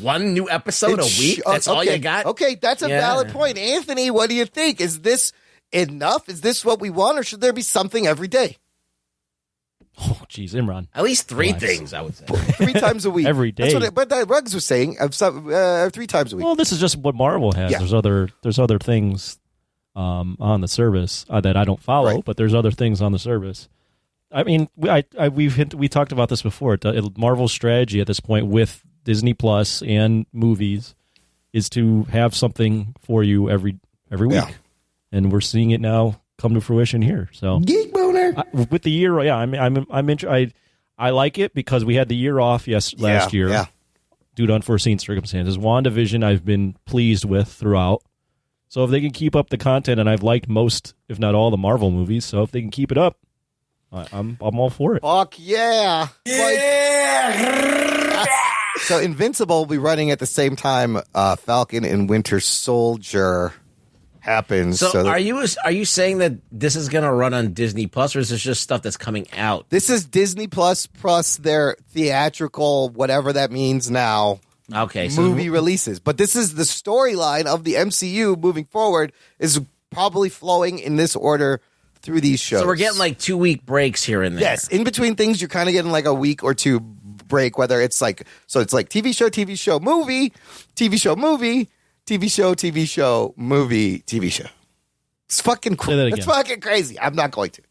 one new episode a week. That's all you got. Okay, that's a Yeah. valid point. Anthony, what do you think? Is this enough? Is this what we want, or should there be something every day? Oh, geez, Imran. At least 3 Relax. things, I would say. 3 times a week. Every day. But that Ruggs was saying 3 times a week. Well, this is just what Marvel has. Yeah. There's other things on the service that I don't follow, Right. but there's other things on the service. I mean, we talked about this before. Marvel's strategy at this point with Disney Plus and movies is to have something for you every week, Yeah. and we're seeing it now come to fruition here. So Geek Boner. with the year, yeah, I like it because we had the year off last year Yeah. due to unforeseen circumstances. WandaVision I've been pleased with throughout. So if they can keep up the content, and I've liked most, if not all, the Marvel movies, so if they can keep it up, I'm all for it. Fuck yeah. So Invincible will be running at the same time Falcon and Winter Soldier happens. So are you saying that this is going to run on Disney Plus, or is this just stuff that's coming out? This is Disney Plus their theatrical, whatever that means now, Okay, so movie releases. But this is the storyline of the MCU moving forward is probably flowing in this order through these shows. So we're getting like 2-week breaks here and there. Yes, in between things, you're kind of getting like a week or two break, whether it's like, so it's like TV show, movie, TV show, movie, TV show, movie, TV show. It's fucking Say that It's again. fucking crazy. I'm not going to.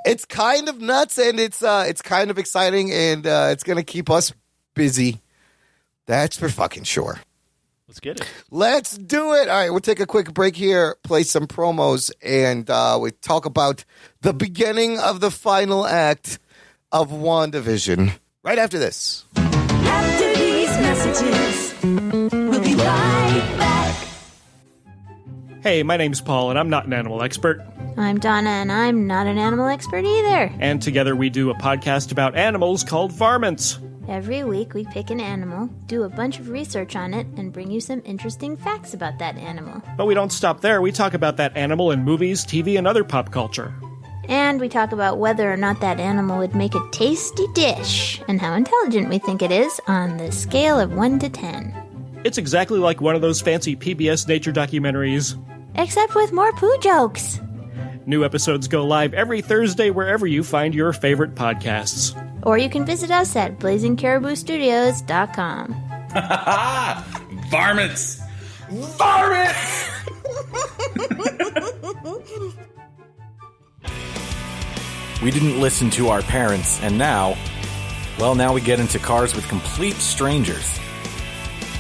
It's kind of nuts, and it's kind of exciting, and it's going to keep us busy. That's for fucking sure. Let's get it. Let's do it. All right, we'll take a quick break here, play some promos, and we talk about the beginning of the final act of WandaVision right after this. After these messages, we'll be right back. Hey, my name's Paul, and I'm not an animal expert. I'm Donna, and I'm not an animal expert either. And together we do a podcast about animals called Varmints. Every week we pick an animal, do a bunch of research on it, and bring you some interesting facts about that animal. But we don't stop there. We talk about that animal in movies, TV, and other pop culture. And we talk about whether or not that animal would make a tasty dish, and how intelligent we think it is on the scale of 1 to 10. It's exactly like one of those fancy PBS nature documentaries. Except with more poo jokes. New episodes go live every Thursday wherever you find your favorite podcasts. Or you can visit us at blazingcariboustudios.com. Varmints! Varmints! We didn't listen to our parents, and now we get into cars with complete strangers.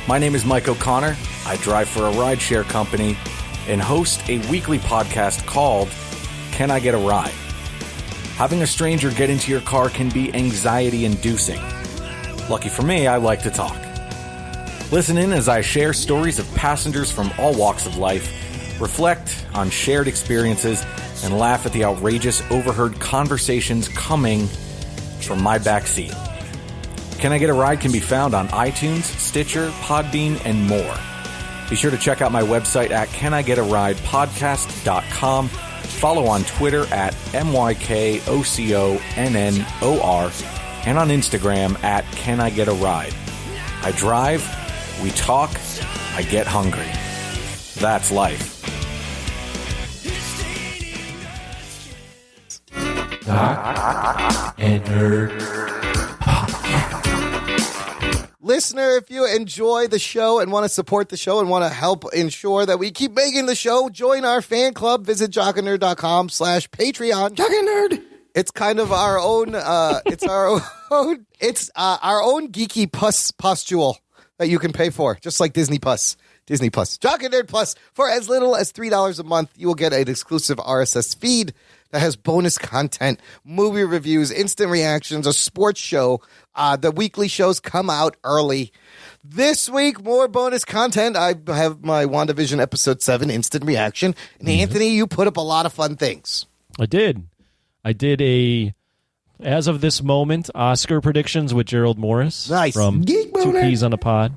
My name is Mike O'Connor. I drive for a rideshare company and host a weekly podcast called Can I Get a Ride? Having a stranger get into your car can be anxiety-inducing. Lucky for me, I like to talk. Listen in as I share stories of passengers from all walks of life, reflect on shared experiences, and laugh at the outrageous overheard conversations coming from my back seat. Can I Get a Ride can be found on iTunes, Stitcher, Podbean, and more. Be sure to check out my website at canigetaride.podcast.com. Follow on Twitter at MYKOCONNOR and on Instagram at Can I Get a Ride. I drive, we talk, I get hungry. That's life. Doc and Nerd. Listener, if you enjoy the show and want to support the show and want to help ensure that we keep making the show, join our fan club. Visit jockandnerd.com/Patreon. Jock and Nerd. It's kind of our own, our own geeky pustule that you can pay for, just like Disney Plus. Disney Plus. Jock and Nerd Plus. For as little as $3 a month, you will get an exclusive RSS feed that has bonus content, movie reviews, instant reactions, a sports show. The weekly shows come out early. This week, more bonus content. I have my WandaVision episode 7 instant reaction. And Anthony, you put up a lot of fun things. I did as of this moment, Oscar predictions with Gerald Morris. Nice. From Geek Two Boner. Peas on a Pod,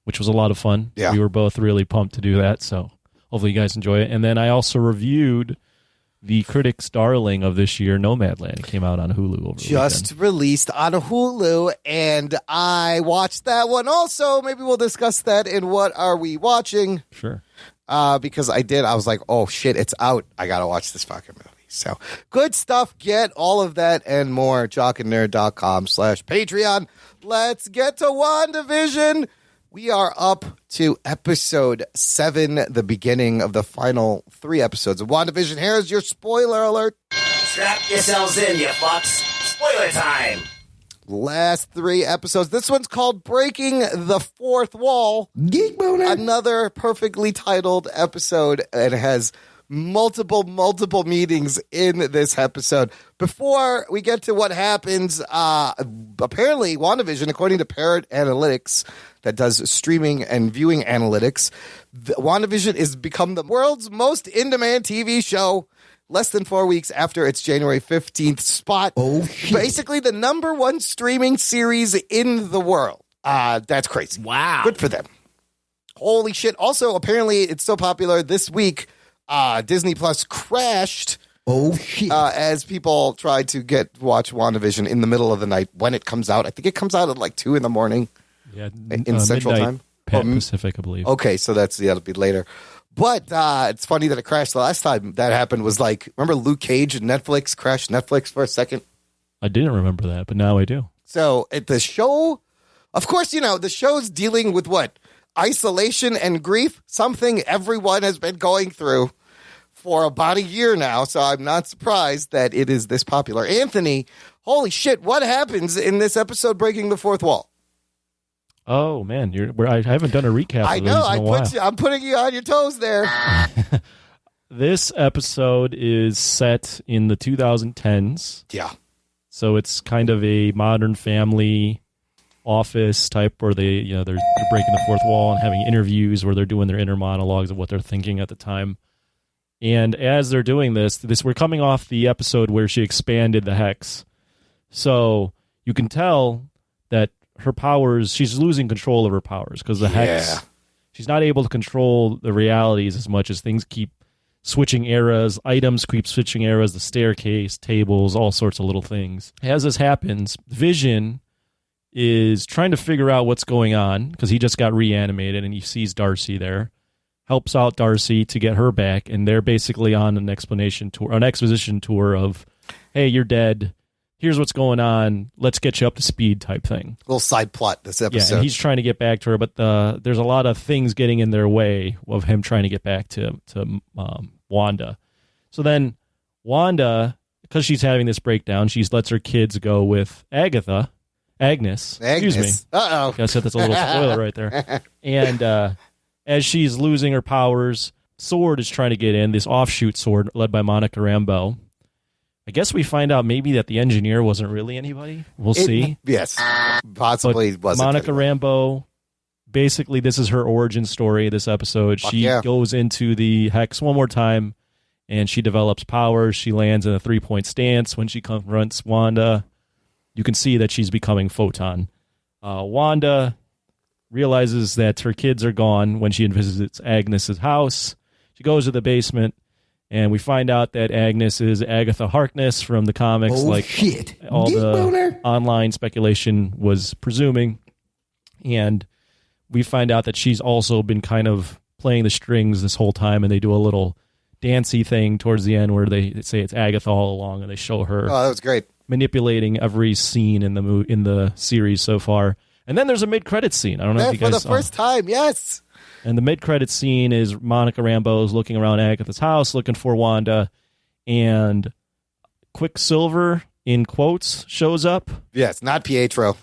which was a lot of fun. Yeah. We were both really pumped to do that, so hopefully you guys enjoy it. And then I also reviewed the critics' darling of this year, Nomadland. It came out on Hulu over the Just weekend. released on Hulu, and I watched that one also. Maybe we'll discuss that in What Are We Watching? Sure. Because I was like, oh shit, it's out. I gotta watch this fucking movie. So good stuff. Get all of that and more. jockandnerd.com/Patreon. Let's get to WandaVision. We are up to episode 7, the beginning of the final 3 episodes of WandaVision. Here's your spoiler alert. Strap yourselves in, you fucks. Spoiler time. Last 3 episodes. This one's called Breaking the Fourth Wall. Geek Boner. Another perfectly titled episode, and it has multiple meetings in this episode. Before we get to what happens, apparently WandaVision, according to Parrot Analytics, that does streaming and viewing analytics, WandaVision has become the world's most in-demand TV show less than 4 weeks after its January 15th spot. Oh, shit. Basically the number 1 streaming series in the world. That's crazy. Wow. Good for them. Holy shit. Also, apparently it's so popular this week, Disney Plus crashed Oh, shit. as people tried to watch WandaVision in the middle of the night when it comes out. I think it comes out at like 2 in the morning. Yeah, In Central midnight Time? Pacific, I believe. Okay, so it'll be later. But it's funny that it crashed. The last time that happened was like, remember Luke Cage and Netflix crashed Netflix for a second? I didn't remember that, but now I do. So the show, of course, the show's dealing with what? isolation and grief, something everyone has been going through for about a year now, so I'm not surprised that it is this popular. Anthony, holy shit, what happens in this episode, Breaking the Fourth Wall? Oh man, I haven't done a recap. I know. I'm putting you on your toes there. This episode is set in the 2010s. Yeah. So it's kind of a Modern Family office type where they're breaking the fourth wall and having interviews where they're doing their inner monologues of what they're thinking at the time. And as they're doing this, we're coming off the episode where she expanded the hex. So you can tell that her powers, she's losing control of her powers because the hex, she's not able to control the realities as much as things keep switching eras, items keep switching eras, the staircase, tables, all sorts of little things. As this happens, Vision is trying to figure out what's going on because he just got reanimated and he sees Darcy there, helps out Darcy to get her back, and they're basically on an exposition tour of, hey, you're dead. Here's what's going on. Let's get you up to speed type thing. Little side plot this episode. Yeah, and he's trying to get back to her, but there's a lot of things getting in their way of him trying to get back to Wanda. So then Wanda, because she's having this breakdown, she lets her kids go with Agnes. Excuse me. Uh-oh. I said that's a little spoiler right there. And as she's losing her powers, Sword is trying to get in, this offshoot Sword led by Monica Rambeau. I guess we find out maybe that the engineer wasn't really anybody. We'll see. Yes, possibly wasn't. Monica Rambeau, basically, this is her origin story, this episode. She goes into the hex one more time, and she develops powers. She lands in a 3-point stance when she confronts Wanda. You can see that she's becoming Photon. Wanda realizes that her kids are gone when she visits Agnes's house. She goes to the basement. And we find out that Agnes is Agatha Harkness from the comics, all the online speculation was presuming. And we find out that she's also been kind of playing the strings this whole time, and they do a little dancey thing towards the end where they say it's Agatha all along, and they show her. Oh, that was great. Manipulating every scene in the series so far. And then there's a mid-credits scene. I don't know if you guys saw. For the first time, yes. And the mid-credits scene is Monica Rambeau is looking around Agatha's house, looking for Wanda, and Quicksilver, in quotes, shows up. Yes, not Pietro,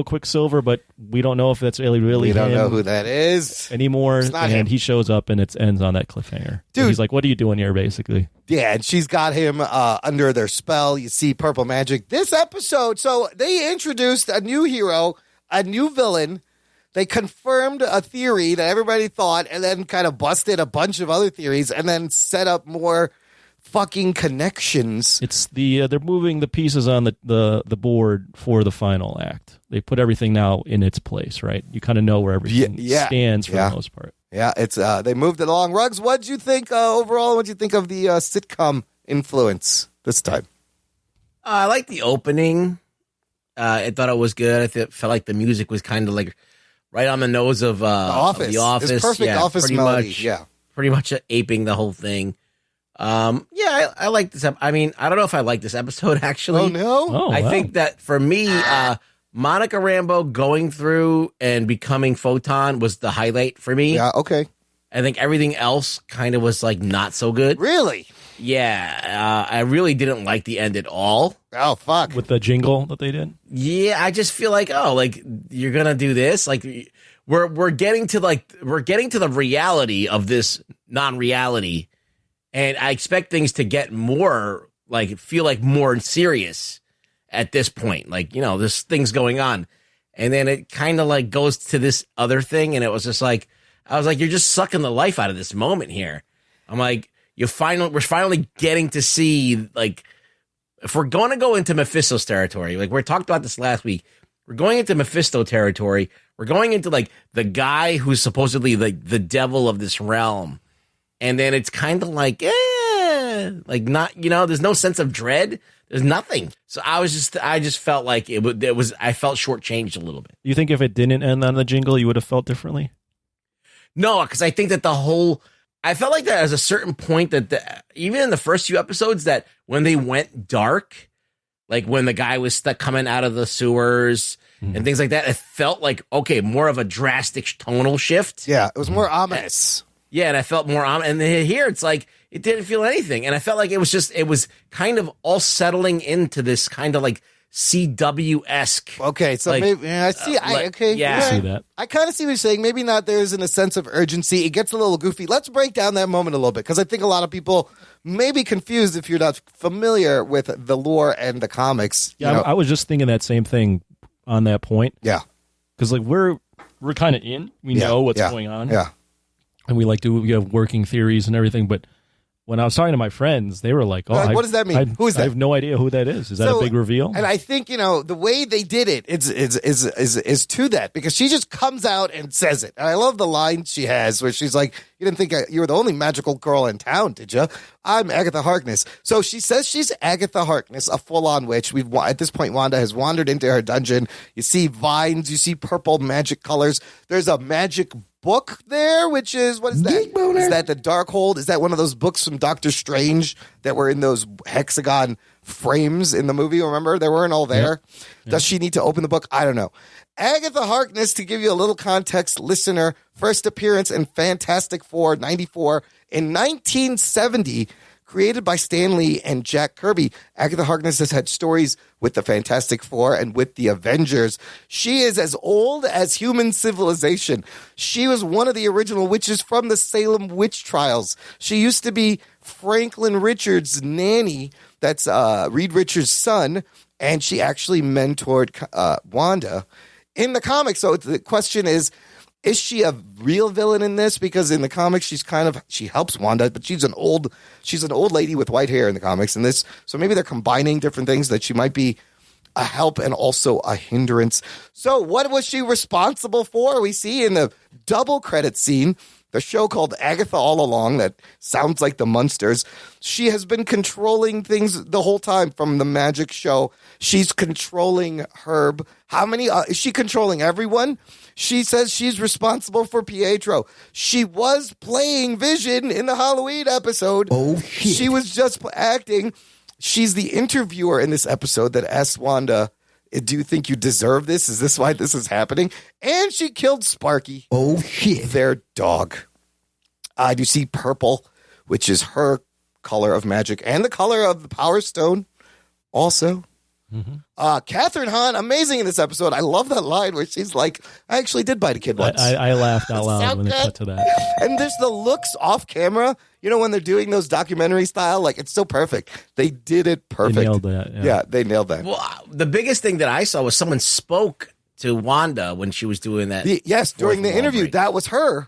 Quicksilver, but we don't know if that's really we don't him know who that is anymore. It's not and him. He shows up, and it ends on that cliffhanger. Dude. And he's like, what are you doing here, basically? Yeah, and she's got him under their spell. You see purple magic. This episode, so they introduced a new hero, a new villain. They confirmed a theory that everybody thought and then kind of busted a bunch of other theories and then set up more fucking connections. It's they're moving the pieces on the board for the final act. They put everything now in its place, right? You kind of know where everything stands for the most part. Yeah, it's they moved it along. Ruggs, what'd you think overall? What'd you think of the sitcom influence this time? I liked the opening. I thought it was good. Felt like the music was kind of like right on the nose of The Office. The Office. It's perfect Office melody. Pretty much aping the whole thing. I like this. I mean, I don't know if I like this episode actually. Oh no! I think that for me, Monica Rambeau going through and becoming Photon was the highlight for me. Yeah. Okay. I think everything else kind of was like not so good. Really? Yeah. I really didn't like the end at all. Oh fuck! With the jingle that they did. Yeah, I just feel like you're gonna do this. Like we're getting to the reality of this non-reality, and I expect things to get more feel like more serious at this point. This thing's going on, and then it kind of goes to this other thing, and it was just I was like, you're just sucking the life out of this moment here. I'm like, we're finally getting to see if we're going to go into Mephisto's territory, we talked about this last week, we're going into Mephisto territory. We're going into the guy who's supposedly the devil of this realm. And then it's kind of not, there's no sense of dread. There's nothing. So I just felt like I felt shortchanged a little bit. You think if it didn't end on the jingle, you would have felt differently? No, because I think that I felt like that at a certain point that even in the first few episodes that when they went dark, when the guy was stuck coming out of the sewers and things like that. It felt like, okay, more of a drastic tonal shift. Yeah, it was more ominous. Yeah, and I felt more and then here it's like it didn't feel anything, and I felt like it was kind of all settling into this kind of like CW-esque. Okay, so like, maybe I see. Yeah, I see that. I kind of see what you're saying. Maybe not. There isn't a sense of urgency. It gets a little goofy. Let's break down that moment a little bit because I think a lot of people may be confused if you're not familiar with the lore and the comics. Yeah, I was just thinking that same thing on that point. Yeah, because like we're kind of in. We know what's going on. Yeah. And we have working theories and everything, but when I was talking to my friends, they were like, "Oh, what does that mean? Who is that?" I have no idea who that is. Is that a big reveal? And I think the way they did it is to that because she just comes out and says it. And I love the line she has where she's like, "You didn't think you were the only magical girl in town, did you? I'm Agatha Harkness." So she says she's Agatha Harkness, a full-on witch. At this point, Wanda has wandered into her dungeon. You see vines, you see purple magic colors. There's a magic book there, which is what is that? Is that the Darkhold? Is that one of those books from Doctor Strange that were in those hexagon frames in the movie? Remember, they weren't all there. Yep. Does she need to open the book? I don't know. Agatha Harkness, to give you a little context, listener, first appearance in Fantastic Four '94 in 1970. Created by Stan Lee and Jack Kirby, Agatha Harkness has had stories with the Fantastic Four and with the Avengers. She is as old as human civilization. She was one of the original witches from the Salem witch trials. She used to be Franklin Richards' nanny. That's Reed Richards' son, and she actually mentored Wanda in the comics. So the question is she a real villain in this? Because in the comics, she helps Wanda, but she's an old lady with white hair in the comics. In this, so maybe they're combining different things that she might be a help and also a hindrance. So what was she responsible for? We see in the double credit scene, the show called Agatha All Along that sounds like the Munsters. She has been controlling things the whole time from the magic show. She's controlling Herb. How many? Is she controlling everyone? She says she's responsible for Pietro. She was playing Vision in the Halloween episode. Oh, shit. She was just acting. She's the interviewer in this episode that asked Wanda, "Do you think you deserve this? Is this why this is happening?" And she killed Sparky. Oh, shit. Their dog. I do see purple, which is her color of magic, and the color of the Power Stone also. Catherine Hahn, amazing in this episode. I love that line where she's like, "I actually did bite a kid once." I laughed out loud So when they good. cut to that. And there's the looks off camera, when they're doing those documentary style, like it's so perfect. They did it perfect. They nailed that. Yeah, they nailed that. Well, the biggest thing that I saw was someone spoke to Wanda when she was doing that. Yes, during the fourth wall interview, break. that was her.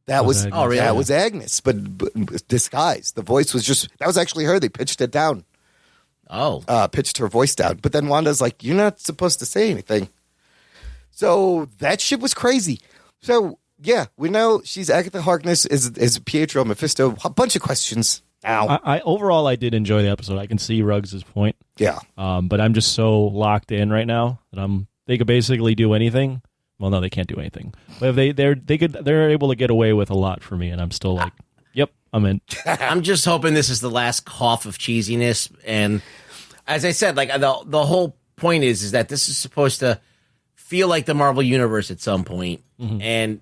That was Agnes. Oh, really? That was Agnes, but disguised. The voice was that was actually her. They pitched it down. Oh. Pitched her voice down. But then Wanda's like, "You're not supposed to say anything." So that shit was crazy. So, yeah, we know she's Agatha Harkness, is Pietro Mephisto. A bunch of questions now. Overall, I did enjoy the episode. I can see Ruggs' point. Yeah. But I'm just so locked in right now that they could basically do anything. Well, no, they can't do anything. But if they're able to get away with a lot for me, and I'm still like, yep, I'm in. I'm just hoping this is the last cough of cheesiness. And as I said, like the whole point is that this is supposed to feel like the Marvel Universe at some point. Mm-hmm. And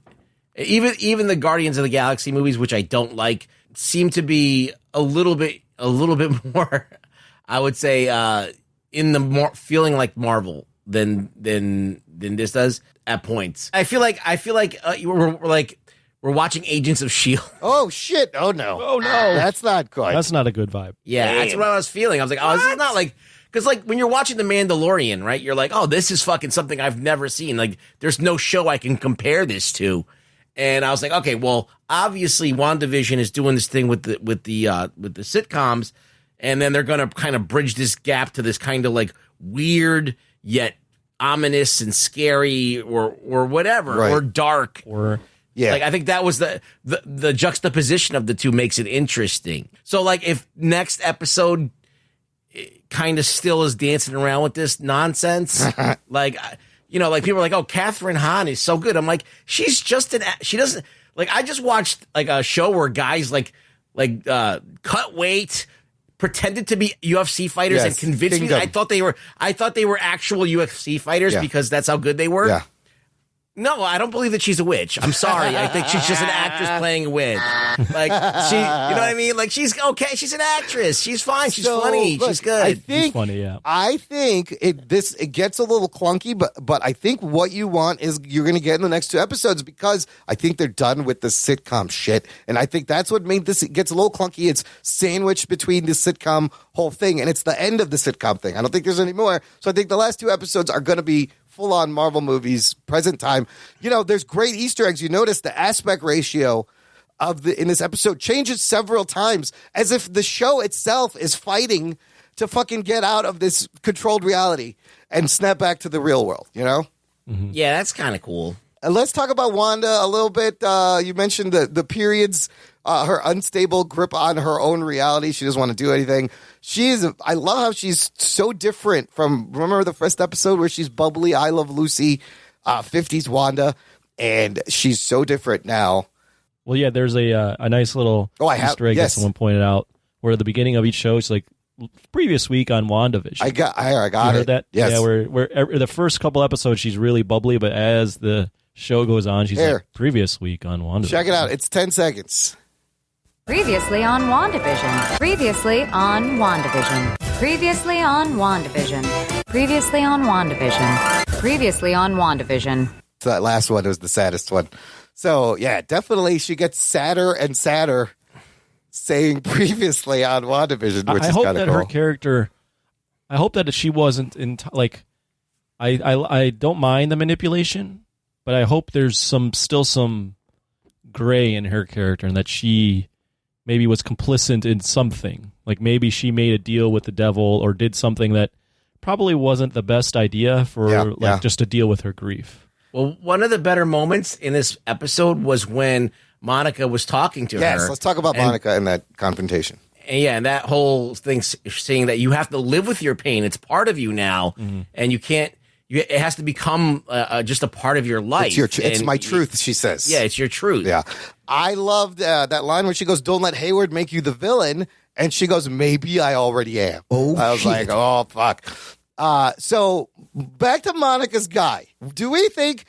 even the Guardians of the Galaxy movies, which I don't like, seem to be a little bit more, I would say, in the more feeling like Marvel than this does at points. I feel like we're watching Agents of S.H.I.E.L.D. Oh, shit. Oh, no. Oh, no. That's not good. That's not a good vibe. Yeah, that's what I was feeling. I was like, oh, this is not like... Because, like, when you're watching The Mandalorian, right, you're like, oh, this is fucking something I've never seen. Like, there's no show I can compare this to. And I was like, okay, well, obviously WandaVision is doing this thing with the sitcoms, and then they're going to kind of bridge this gap to this kind of, like, weird yet ominous and scary or whatever, right. or dark. Or... Yeah. Like, I think that was the juxtaposition of the two makes it interesting. So, like, if next episode kind of still is dancing around with this nonsense, like, like people are like, oh, Catherine Hahn is so good. I'm like, she's just she doesn't, like, I just watched, like, a show where guys, like cut weight, pretended to be UFC fighters and convinced me. I thought they were actual UFC fighters because that's how good they were. Yeah. No, I don't believe that she's a witch. I'm sorry. I think she's just an actress playing a witch. Like, you know what I mean? Like, she's okay. She's an actress. She's fine. She's funny. Look, she's good. She's funny, yeah. I think it gets a little clunky, but I think what you want is you're going to get in the next 2 episodes, because I think they're done with the sitcom shit. And I think that's what made this, it gets a little clunky. It's sandwiched between the sitcom whole thing, and it's the end of the sitcom thing. I don't think there's any more. So I think the last 2 episodes are going to be full-on Marvel movies, present time. You know, there's great Easter eggs. You notice the aspect ratio in this episode changes several times, as if the show itself is fighting to fucking get out of this controlled reality and snap back to the real world, you know? Mm-hmm. Yeah, that's kind of cool. And let's talk about Wanda a little bit. You mentioned the periods, her unstable grip on her own reality. She doesn't want to do anything. I love how she's so different from, remember the first episode where she's bubbly, I Love Lucy, 50s Wanda, and she's so different now. Well, yeah, there's a nice little Easter egg that someone pointed out, where at the beginning of each show, it's like previous week on WandaVision. I got you heard that? Yes. Yeah, where the first couple episodes she's really bubbly, but as the show goes on, she's like previous week on WandaVision. Check it out. It's 10 seconds. Previously on WandaVision. Previously on WandaVision. Previously on WandaVision. Previously on WandaVision. Previously on WandaVision. So that last one was the saddest one. So, yeah, definitely she gets sadder and sadder saying previously on WandaVision, which is kind of cool. I hope that her character, I hope that she wasn't I don't mind the manipulation, but I hope there's still some gray in her character, and that she maybe was complicit in something. Like maybe she made a deal with the devil or did something that probably wasn't the best idea for just to deal with her grief. Well, one of the better moments in this episode was when Monica was talking to her. Yes, let's talk about Monica and that confrontation. And that whole thing saying that you have to live with your pain. It's part of you now, and you can't. It has to become just a part of your life. It's my truth, she says. Yeah, it's your truth. Yeah. I loved that line where she goes, "Don't let Hayward make you the villain." And she goes, "Maybe I already am." I was like, oh, fuck. So back to Monica's guy. Do we think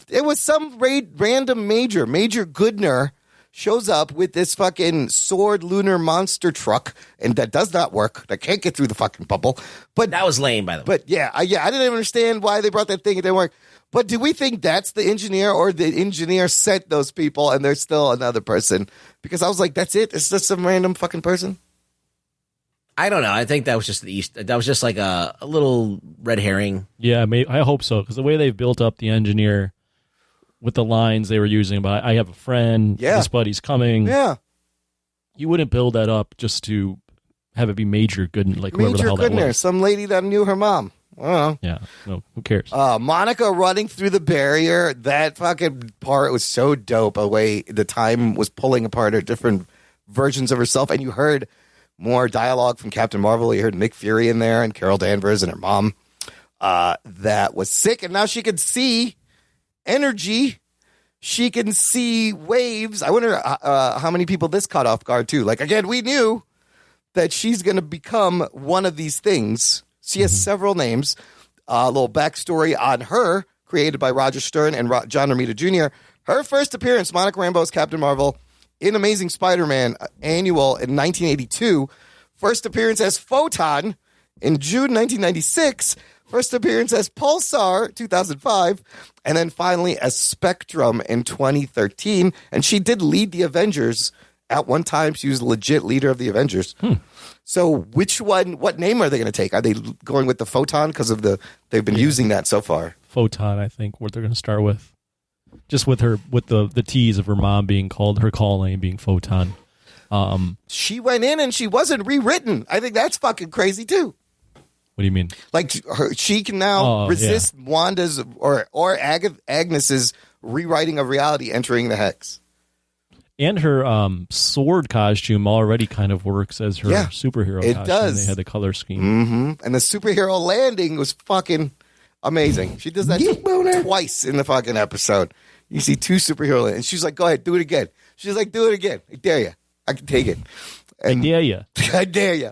it was some random Major Goodner shows up with this fucking sword lunar monster truck, and that does not work. That can't get through the fucking bubble. But that was lame, by the way. But I didn't even understand why they brought that thing. It didn't work. But do we think that's the engineer, or the engineer sent those people and there's still another person? Because I was like, that's it? It's just some random fucking person? I don't know. I think that was just that was just like a little red herring. Yeah, I hope so, because the way they've built up the engineer with the lines they were using about, I have a friend, this buddy's coming. Yeah. You wouldn't build that up just to have it be Major Goodner, like whoever the hell that was. Some lady that knew her mom. I don't know. Yeah, no, who cares? Monica running through the barrier, that fucking part was so dope. The way the time was pulling apart her different versions of herself, and you heard more dialogue from Captain Marvel. You heard Nick Fury in there and Carol Danvers and her mom. That was sick, and now she could see energy. She can see waves. I wonder how many people this caught off guard too. Like, again, we knew that she's going to become one of these things. She has several names. A little backstory on her, created by Roger Stern and John Romita Jr. Her first appearance, Monica Rambeau as Captain Marvel in Amazing Spider-Man Annual in 1982. First appearance as Photon in June 1996. First appearance as Pulsar, 2005, and then finally as Spectrum in 2013. And she did lead the Avengers at one time. She was a legit leader of the Avengers. So what name are they going to take? Are they going with the Photon because of they've been using that so far? Photon, I think, what they're going to start with. Just with her, with the tease of her mom being called, her call name being Photon. She went in and she wasn't rewritten. I think that's fucking crazy too. What do you mean? Like she can now resist Wanda's or Agnes's rewriting of reality, entering the Hex. And her sword costume already kind of works as her superhero costume. It does. They had the color scheme. Mm-hmm. And the superhero landing was fucking amazing. She does that twice in the fucking episode. You see two superhero, and she's like, "Go ahead, do it again." She's like, "Do it again. I dare you. I can take it." I dare you. I dare you.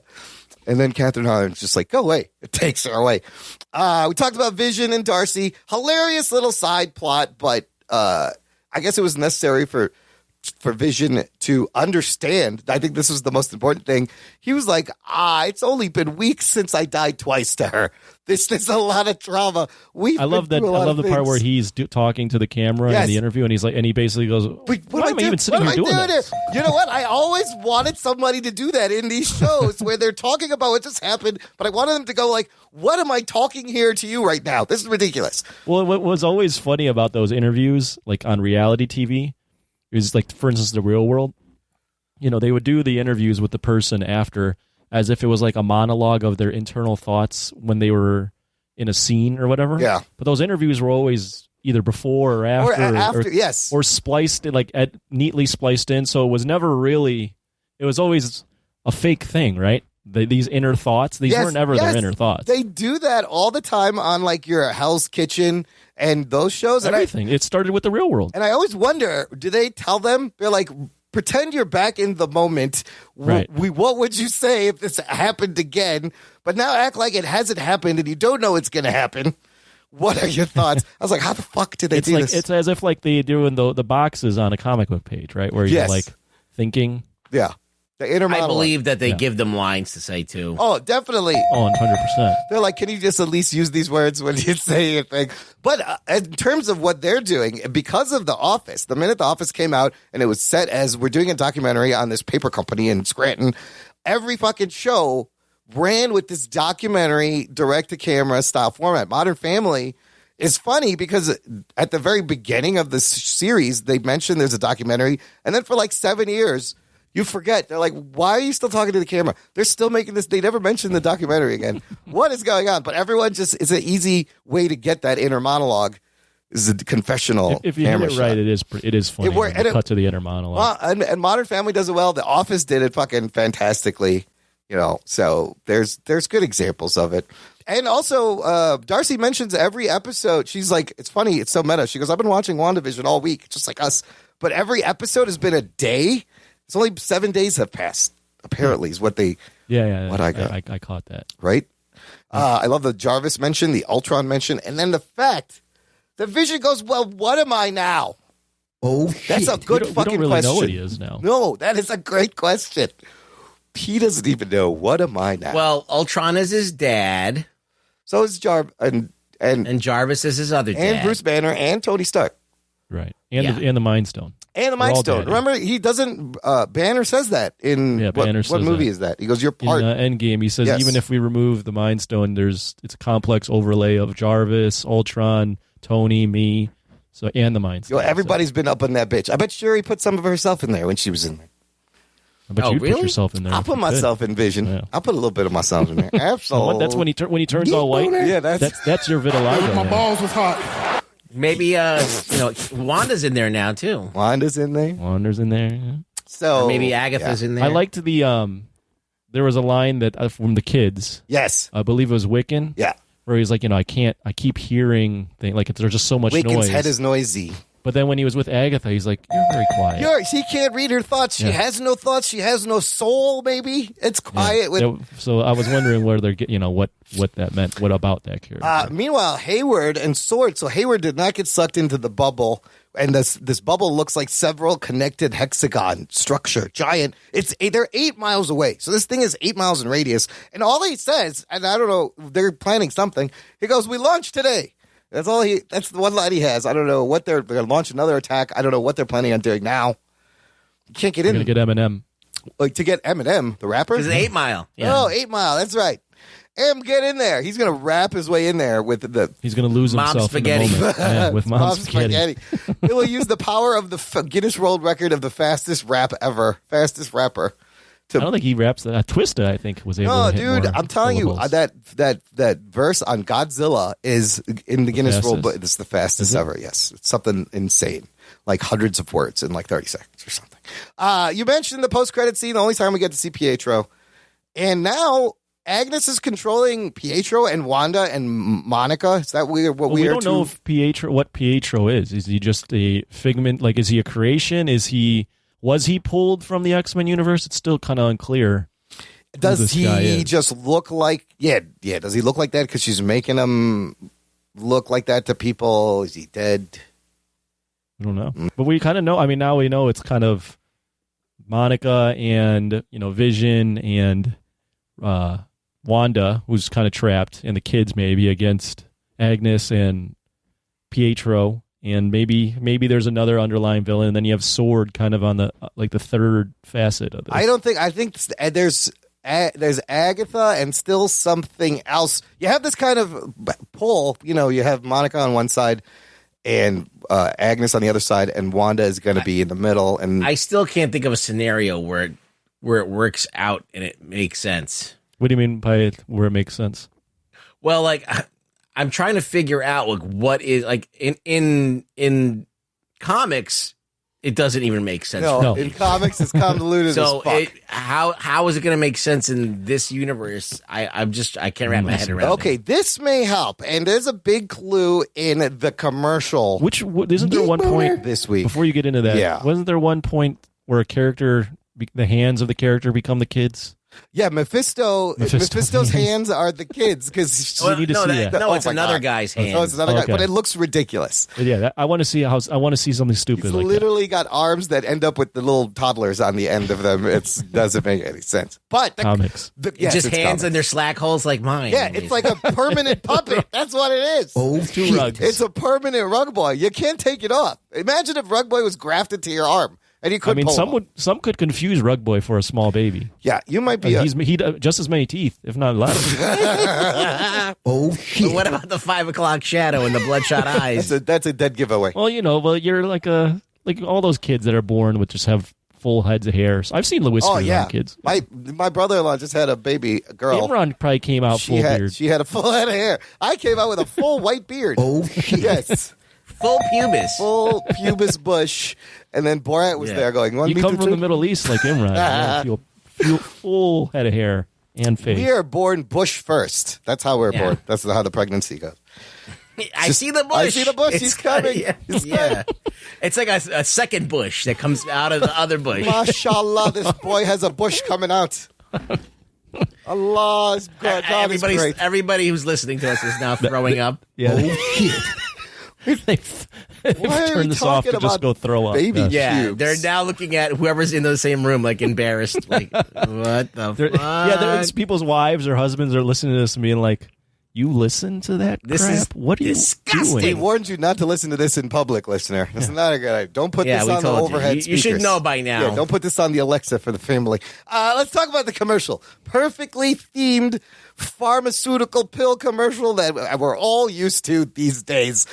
And then Catherine Hahn just like, go away. It takes her away. We talked about Vision and Darcy. Hilarious little side plot, but I guess it was necessary for Vision to understand. I think this was the most important thing. He was like, it's only been weeks since I died twice to her. This is a lot of trauma. I love that. I love the part where he's talking to the camera in the interview, and he's like, and he basically goes, "Why am I even sitting here doing this?" You know what? I always wanted somebody to do that in these shows where they're talking about what just happened, but I wanted them to go like, "What am I talking here to you right now? This is ridiculous." Well, what was always funny about those interviews, like on reality TV, is like, for instance, The Real World. You know, they would do the interviews with the person after, as if it was like a monologue of their internal thoughts when they were in a scene or whatever. Yeah. But those interviews were always either before or after. Yes. Or spliced, like neatly spliced in. So it was never really, it was always a fake thing, right? These inner thoughts, these weren't ever their inner thoughts. They do that all the time on like your Hell's Kitchen and those shows. Everything. It started with The Real World. And I always wonder, do they tell them? They're like, pretend you're back in the moment. Right. What would you say if this happened again? But now act like it hasn't happened and you don't know it's going to happen. What are your thoughts? I was like, how the fuck did they do this? It's as if like they do in the boxes on a comic book page, right? Where you're like thinking. Yeah. The inner monologue. I believe that they give them lines to say too. Oh, definitely. Oh, 100%. They're like, can you just at least use these words when you say anything? But in terms of what they're doing, because of The Office, the minute The Office came out and it was set as we're doing a documentary on this paper company in Scranton, every fucking show ran with this documentary direct-to-camera style format. Modern Family is funny because at the very beginning of the series, they mentioned there's a documentary, and then for like 7 years, you forget. They're like, why are you still talking to the camera? They're still making this. They never mentioned the documentary again. What is going on? But everyone just, it's an easy way to get that inner monologue. This is a confessional. If you hit it right, it is funny. Cut to the inner monologue. And Modern Family does it well. The Office did it fucking fantastically. You know, so there's good examples of it. And also, Darcy mentions every episode. She's like, it's funny. It's so meta. She goes, I've been watching WandaVision all week, just like us. But every episode has been a day. It's only 7 days have passed, apparently, is what they... What I got. I caught that. Right? I love the Jarvis mention, the Ultron mention, and then the fact that Vision goes, well, what am I now? Oh, that's a good we fucking don't really question. know what he is now. No, that is a great question. He doesn't even know. What am I now? Well, Ultron is his dad. So is Jarvis. And Jarvis is his other dad. And Bruce Banner and Tony Stark. Right. And the Mind Stone. And the Mind Stone. Remember, he doesn't... Banner says that in... what movie is that? He goes, you're part... In Endgame, he says, even if we remove the Mind Stone, it's a complex overlay of Jarvis, Ultron, Tony, me, and the Mind Stone. Everybody's been up on that bitch. I bet Shuri put some of herself in there when she was in there. I bet you put yourself in there. I'll put myself in Vision. Yeah. I'll put a little bit of myself in there. Absolutely. That's when he turns all white. Yeah, that's your vitiligo. My balls was hot. Maybe Wanda's in there now too. Wanda's in there. Yeah. So or maybe Agatha's in there. I liked the there was a line that from the kids. Yes, I believe it was Wiccan. Yeah, where he's like, I keep hearing things like there's just so much Wiccan's noise. head is noisy. But then when he was with Agatha, he's like, you're very quiet. She can't read her thoughts. She has no thoughts. She has no soul, maybe. It's quiet. Yeah. So I was wondering where they're getting, what that meant. What about that character? Meanwhile, Hayward and Sword. So Hayward did not get sucked into the bubble. And this bubble looks like several connected hexagon structure. Giant. They're 8 miles away. So this thing is 8 miles in radius. And all he says, and I don't know, they're planning something. He goes, we launched today. That's the one line he has. I don't know what they're going to launch another attack. I don't know what they're planning on doing now. You can't get in. Going to get Eminem. Like to get Eminem, the rapper? Because 8 Mile. Yeah. Oh, 8 Mile. That's right. Get in there. He's going to rap his way in there with the... He's going to lose himself spaghetti. in the moment. Yeah, with Mom Spaghetti. He will use the power of the Guinness World Record of the fastest rap ever. Fastest rapper. I don't think he raps that. Twista, I think, was able to hit dude, more I'm telling syllables. you, that verse on Godzilla is in the Guinness World Book. It's the fastest ever, yes. It's something insane. Like hundreds of words in like 30 seconds or something. You mentioned the post-credit scene, the only time we get to see Pietro. And now Agnes is controlling Pietro and Wanda and Monica. Is that we don't know if what Pietro is. Is he just a figment? Like, is he a creation? Is he... Was he pulled from the X-Men universe? It's still kind of unclear. Does he just look like? Yeah. Does he look like that because she's making him look like that to people? Is he dead? I don't know, but we kind of know. I mean, now we know it's kind of Monica and Vision and Wanda, who's kind of trapped, and the kids maybe against Agnes and Pietro, and maybe there's another underlying villain, and then you have Sword kind of on the the third facet of this. I think there's Agatha and still something else. You have this kind of pull. You have Monica on one side and Agnes on the other side, and Wanda is going to be in the middle. And I still can't think of a scenario where it works out and it makes sense. What do you mean by where it makes sense? Well, I'm trying to figure out what is in comics. It doesn't even make sense. No, in comics, it's convoluted so as fuck. How is it going to make sense in this universe? I can't wrap my head around. Okay, this may help, and there's a big clue in the commercial. Isn't there one point this week before you get into that? Yeah, wasn't there one point where a character, the hands of the character become the kids? Yeah, Mephisto's hands are the kids because you need to see that. No, it's another guy's hand. Oh, it's another guy, but it looks ridiculous. Yeah, I want to see something stupid. He's like literally that. got arms that end up with the little toddlers on the end of them. It doesn't make any sense. But comics, it's hands comics. In their slack holes like mine. Yeah, it's like a permanent puppet. That's what it is. Oh, two rugs. It's a permanent rug boy. You can't take it off. Imagine if Rug Boy was grafted to your arm. And you could some could confuse Rug Boy for a small baby. Yeah, you might be. He just as many teeth, if not less. Oh shit! But what about the 5 o'clock shadow and the bloodshot eyes? That's a dead giveaway. Well, you're like all those kids that are born with just have full heads of hair. So I've seen the whiskers on kids. My brother-in-law just had a girl. Imran probably came out full beard. She had a full head of hair. I came out with a full white beard. Oh shit! Yes. Full pubis bush, and then Borat was there going. You come from the Middle East like Imran. You full head of hair and face. We are born bush first. That's how we're born. That's how the pregnancy goes. I see the bush. He's coming. Yeah. It's like a second bush that comes out of the other bush. Mashallah, this boy has a bush coming out. Allah is God. God is great. Everybody who's listening to us is now throwing up. Yeah. Oh shit! They've turned this off to just go throw up. Baby cubes. They're now looking at whoever's in the same room, like embarrassed. Like, what the fuck? Yeah, people's wives or husbands are listening to this and being like, you listen to that this crap? Is what are disgusting. you doing? He warned you not to listen to this in public, listener. It's not a good idea. Don't put this on the overhead speakers. You should know by now. Yeah, don't put this on the Alexa for the family. Let's talk about the commercial. Perfectly themed pharmaceutical pill commercial that we're all used to these days.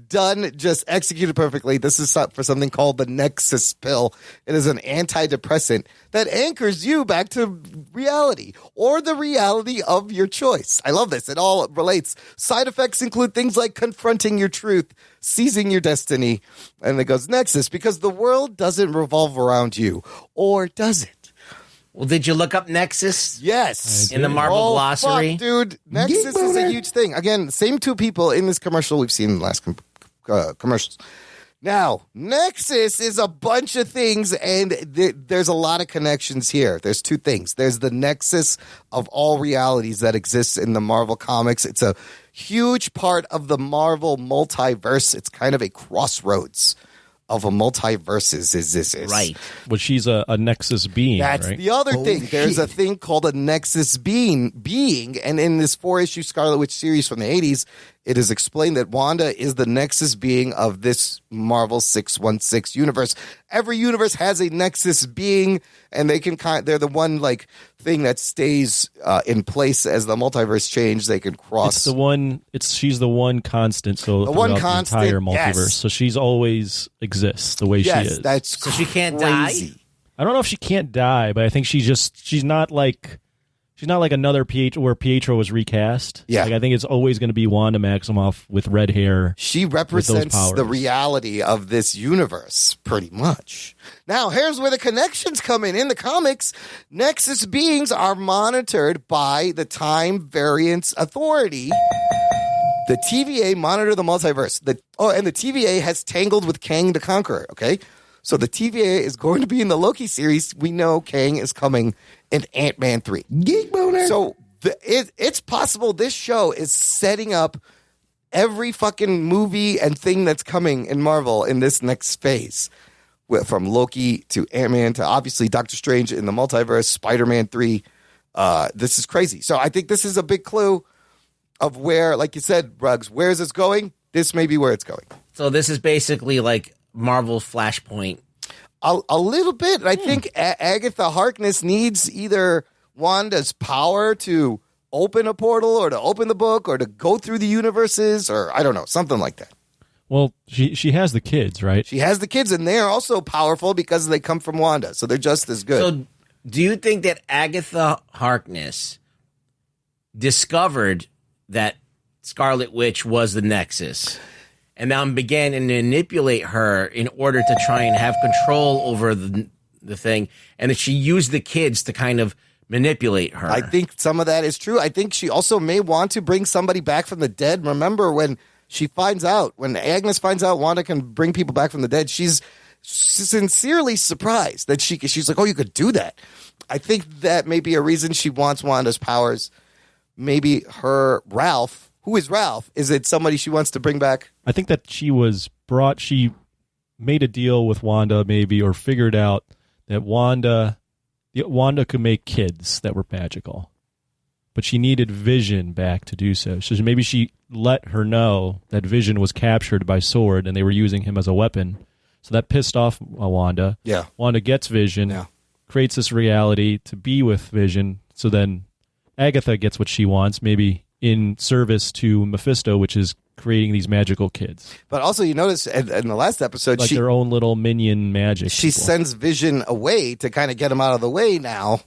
Done, just executed perfectly. This is for something called the Nexus pill. It is an antidepressant that anchors you back to reality or the reality of your choice. I love this. It all relates. Side effects include things like confronting your truth, seizing your destiny. And it goes Nexus because the world doesn't revolve around you. Or does it? Well, did you look up Nexus? Yes. In the Marvel glossary? Fuck, dude. Nexus is a huge thing. Again, same two people in this commercial we've seen in the last commercials. Now, Nexus is a bunch of things, and there's a lot of connections here. There's two things. There's the Nexus of all realities that exists in the Marvel comics. It's a huge part of the Marvel multiverse. It's kind of a crossroads of a multiverses is this is. Right. Well, she's a Nexus being, That's right? the other thing. There's a thing called a Nexus being, and in this 4-issue Scarlet Witch series from the 80s, it is explained that Wanda is the Nexus being of this Marvel 616 universe. Every universe has a Nexus being, and they're the one like thing that stays in place as the multiverse change. They can cross. She's the one constant. So the entire multiverse. Yes. So she's always exists the way she is. That's so she can't crazy. die. I don't know if she can't die, but I think she's not like another Pietro where Pietro was recast. Yeah. Like, I think it's always going to be Wanda Maximoff with red hair. She represents the reality of this universe, pretty much. Now, here's where the connections come in. In the comics, Nexus beings are monitored by the Time Variance Authority. The TVA monitor the multiverse. And the TVA has tangled with Kang the Conqueror, okay? So the TVA is going to be in the Loki series. We know Kang is coming in Ant-Man 3. Geek boner. So it's possible this show is setting up every fucking movie and thing that's coming in Marvel in this next phase. From Loki to Ant-Man to obviously Doctor Strange in the multiverse, Spider-Man 3. This is crazy. So I think this is a big clue of where, like you said, Ruggs, where is this going? This may be where it's going. So this is basically like Marvel Flashpoint. A little bit. I think Agatha Harkness needs either Wanda's power to open a portal or to open the book or to go through the universes or I don't know, something like that. Well, she has the kids, right? She has the kids, and they're also powerful because they come from Wanda, so they're just as good. So do you think that Agatha Harkness discovered that Scarlet Witch was the Nexus and now began to manipulate her in order to try and have control over the thing, and that she used the kids to kind of manipulate her? I think some of that is true. I think she also may want to bring somebody back from the dead. Remember when when Agnes finds out Wanda can bring people back from the dead, she's sincerely surprised that she's like, oh, you could do that. I think that may be a reason she wants Wanda's powers. Maybe Ralph, who is Ralph? Is it somebody she wants to bring back? I think that she made a deal with Wanda maybe, or figured out that Wanda could make kids that were magical. But she needed Vision back to do so. So maybe she let her know that Vision was captured by Sword and they were using him as a weapon. So that pissed off Wanda. Yeah. Wanda gets Vision, creates this reality to be with Vision. So then Agatha gets what she wants, maybe in service to Mephisto, which is creating these magical kids. But also, you notice in the last episode, like their own little minion magic. She sends Vision away to kind of get him out of the way now.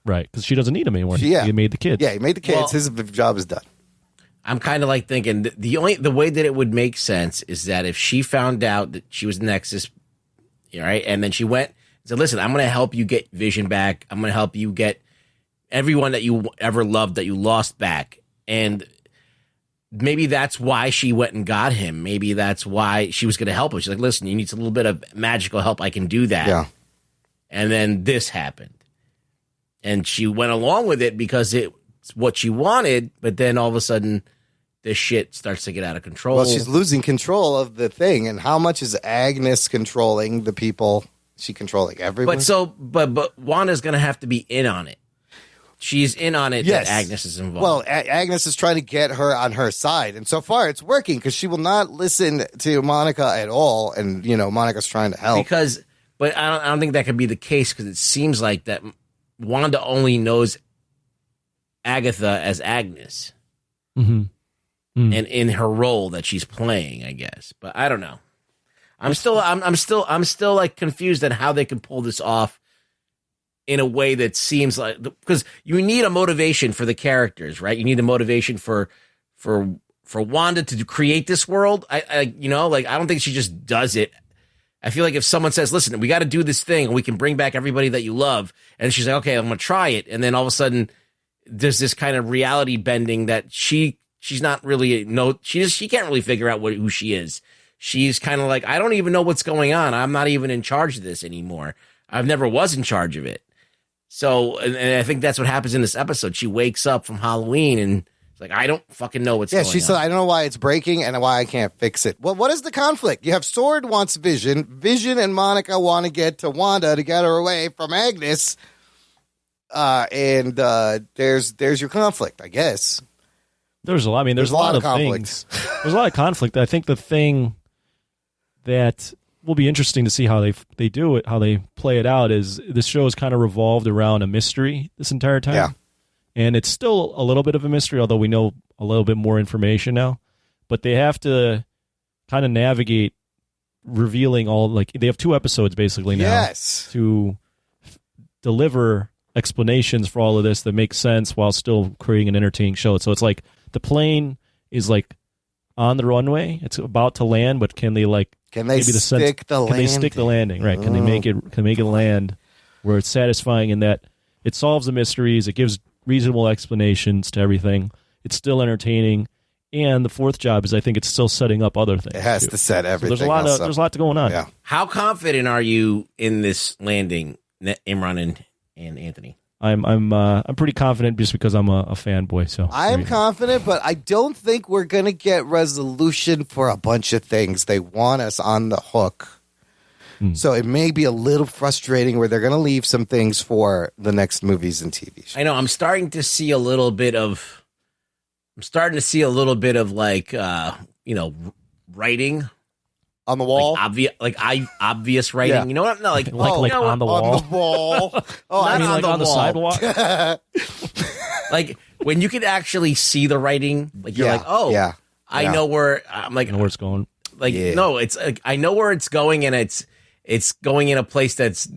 Right, because she doesn't need him anymore. He made the kids. Yeah, he made the kids. His job is done. I'm kind of like thinking the way that it would make sense is that if she found out that she was Nexus, right, and then she went and said, "Listen, I'm going to help you get Vision back. I'm going to help you get everyone that you ever loved that you lost back," and maybe that's why she went and got him. Maybe that's why she was going to help him. She's like, "Listen, you need a little bit of magical help. I can do that." Yeah. And then this happened. And she went along with it because it's what she wanted, but then all of a sudden, this shit starts to get out of control. Well, she's losing control of the thing. And how much is Agnes controlling the people? Is she controlling everyone? But Wanda's going to have to be in on it. She's in on it that Agnes is involved. Well, Agnes is trying to get her on her side. And so far, it's working because she will not listen to Monica at all. And, Monica's trying to help. But I don't think that could be the case because it seems like that Wanda only knows Agatha as Agnes, and in her role that she's playing, I guess. But I don't know. I'm still like confused on how they can pull this off in a way that seems like, because you need a motivation for the characters, right? You need a motivation for Wanda to create this world. I don't think she just does it. I feel like if someone says, "Listen, we got to do this thing, and we can bring back everybody that you love," and she's like, "Okay, I'm going to try it," and then all of a sudden, there's this kind of reality bending that she's not really she can't really figure out who she is. She's kind of like, I don't even know what's going on. I'm not even in charge of this anymore. I've never was in charge of it. So, and I think that's what happens in this episode. She wakes up from Halloween and it's like, I don't fucking know what's going on. Yeah, she said, I don't know why it's breaking and why I can't fix it. Well, what is the conflict? You have Sword wants Vision. Vision and Monica want to get to Wanda to get her away from Agnes. And there's your conflict, I guess. There's a lot. I mean, there's a lot of things. There's a lot of conflict. I think the thing that will be interesting to see how they do it, how they play it out, is this show is kind of revolved around a mystery this entire time. Yeah. And it's still a little bit of a mystery, although we know a little bit more information now. But they have to kind of navigate revealing all, like, they have 2 episodes basically now to deliver explanations for all of this that make sense while still creating an entertaining show. So it's like the plane is like on the runway, it's about to land, but can they stick the landing? Right? Can they make it land where it's satisfying in that it solves the mysteries, it gives reasonable explanations to everything, it's still entertaining, And the fourth job is I think it's still setting up other things. It has too. to set everything. So there's a lot going on. Yeah. How confident are you in this landing, Imran and Anthony? I'm pretty confident just because I'm a fanboy. So I'm confident, but I don't think we're going to get resolution for a bunch of things. They want us on the hook. So it may be a little frustrating where they're going to leave some things for the next movies and TV shows. I know. I'm starting to see a little bit of like, writing on the wall, obvious writing. Yeah. You know what? No, like on the wall. On the wall. Oh, I mean, like on the sidewalk. Like when you can actually see the writing, like you're like, oh, yeah. I know where. I'm like, I know where it's going. Like, no, it's like, I know where it's going, and it's going in a place that's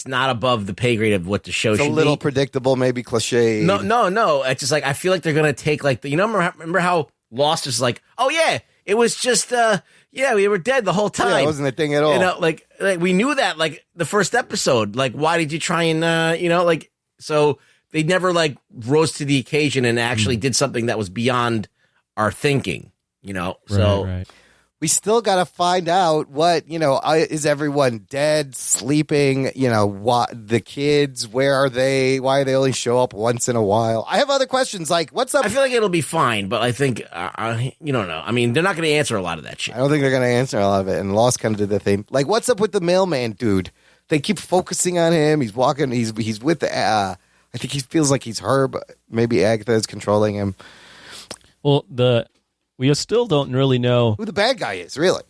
not above the pay grade of what the show It's should a little be. predictable, maybe cliche. No. It's just like I feel like they're gonna take like remember how Lost is like, oh yeah, it was just we were dead the whole time. Yeah, it wasn't a thing at all. Like we knew that like the first episode. Like why did you try and so they never like rose to the occasion and actually did something that was beyond our thinking. So. Right. We still got to find out what, is everyone dead, sleeping, what the kids, where are they? Why do they only show up once in a while? I have other questions like, what's up? I feel like it'll be fine, but I think, you don't know. I mean, they're not going to answer a lot of that shit. I don't think they're going to answer a lot of it. And Lost kind of did the thing. Like, what's up with the mailman dude? They keep focusing on him. He's walking. He's with the, I think he feels like he's her, but maybe Agatha is controlling him. Well, we still don't really know who the bad guy is, really.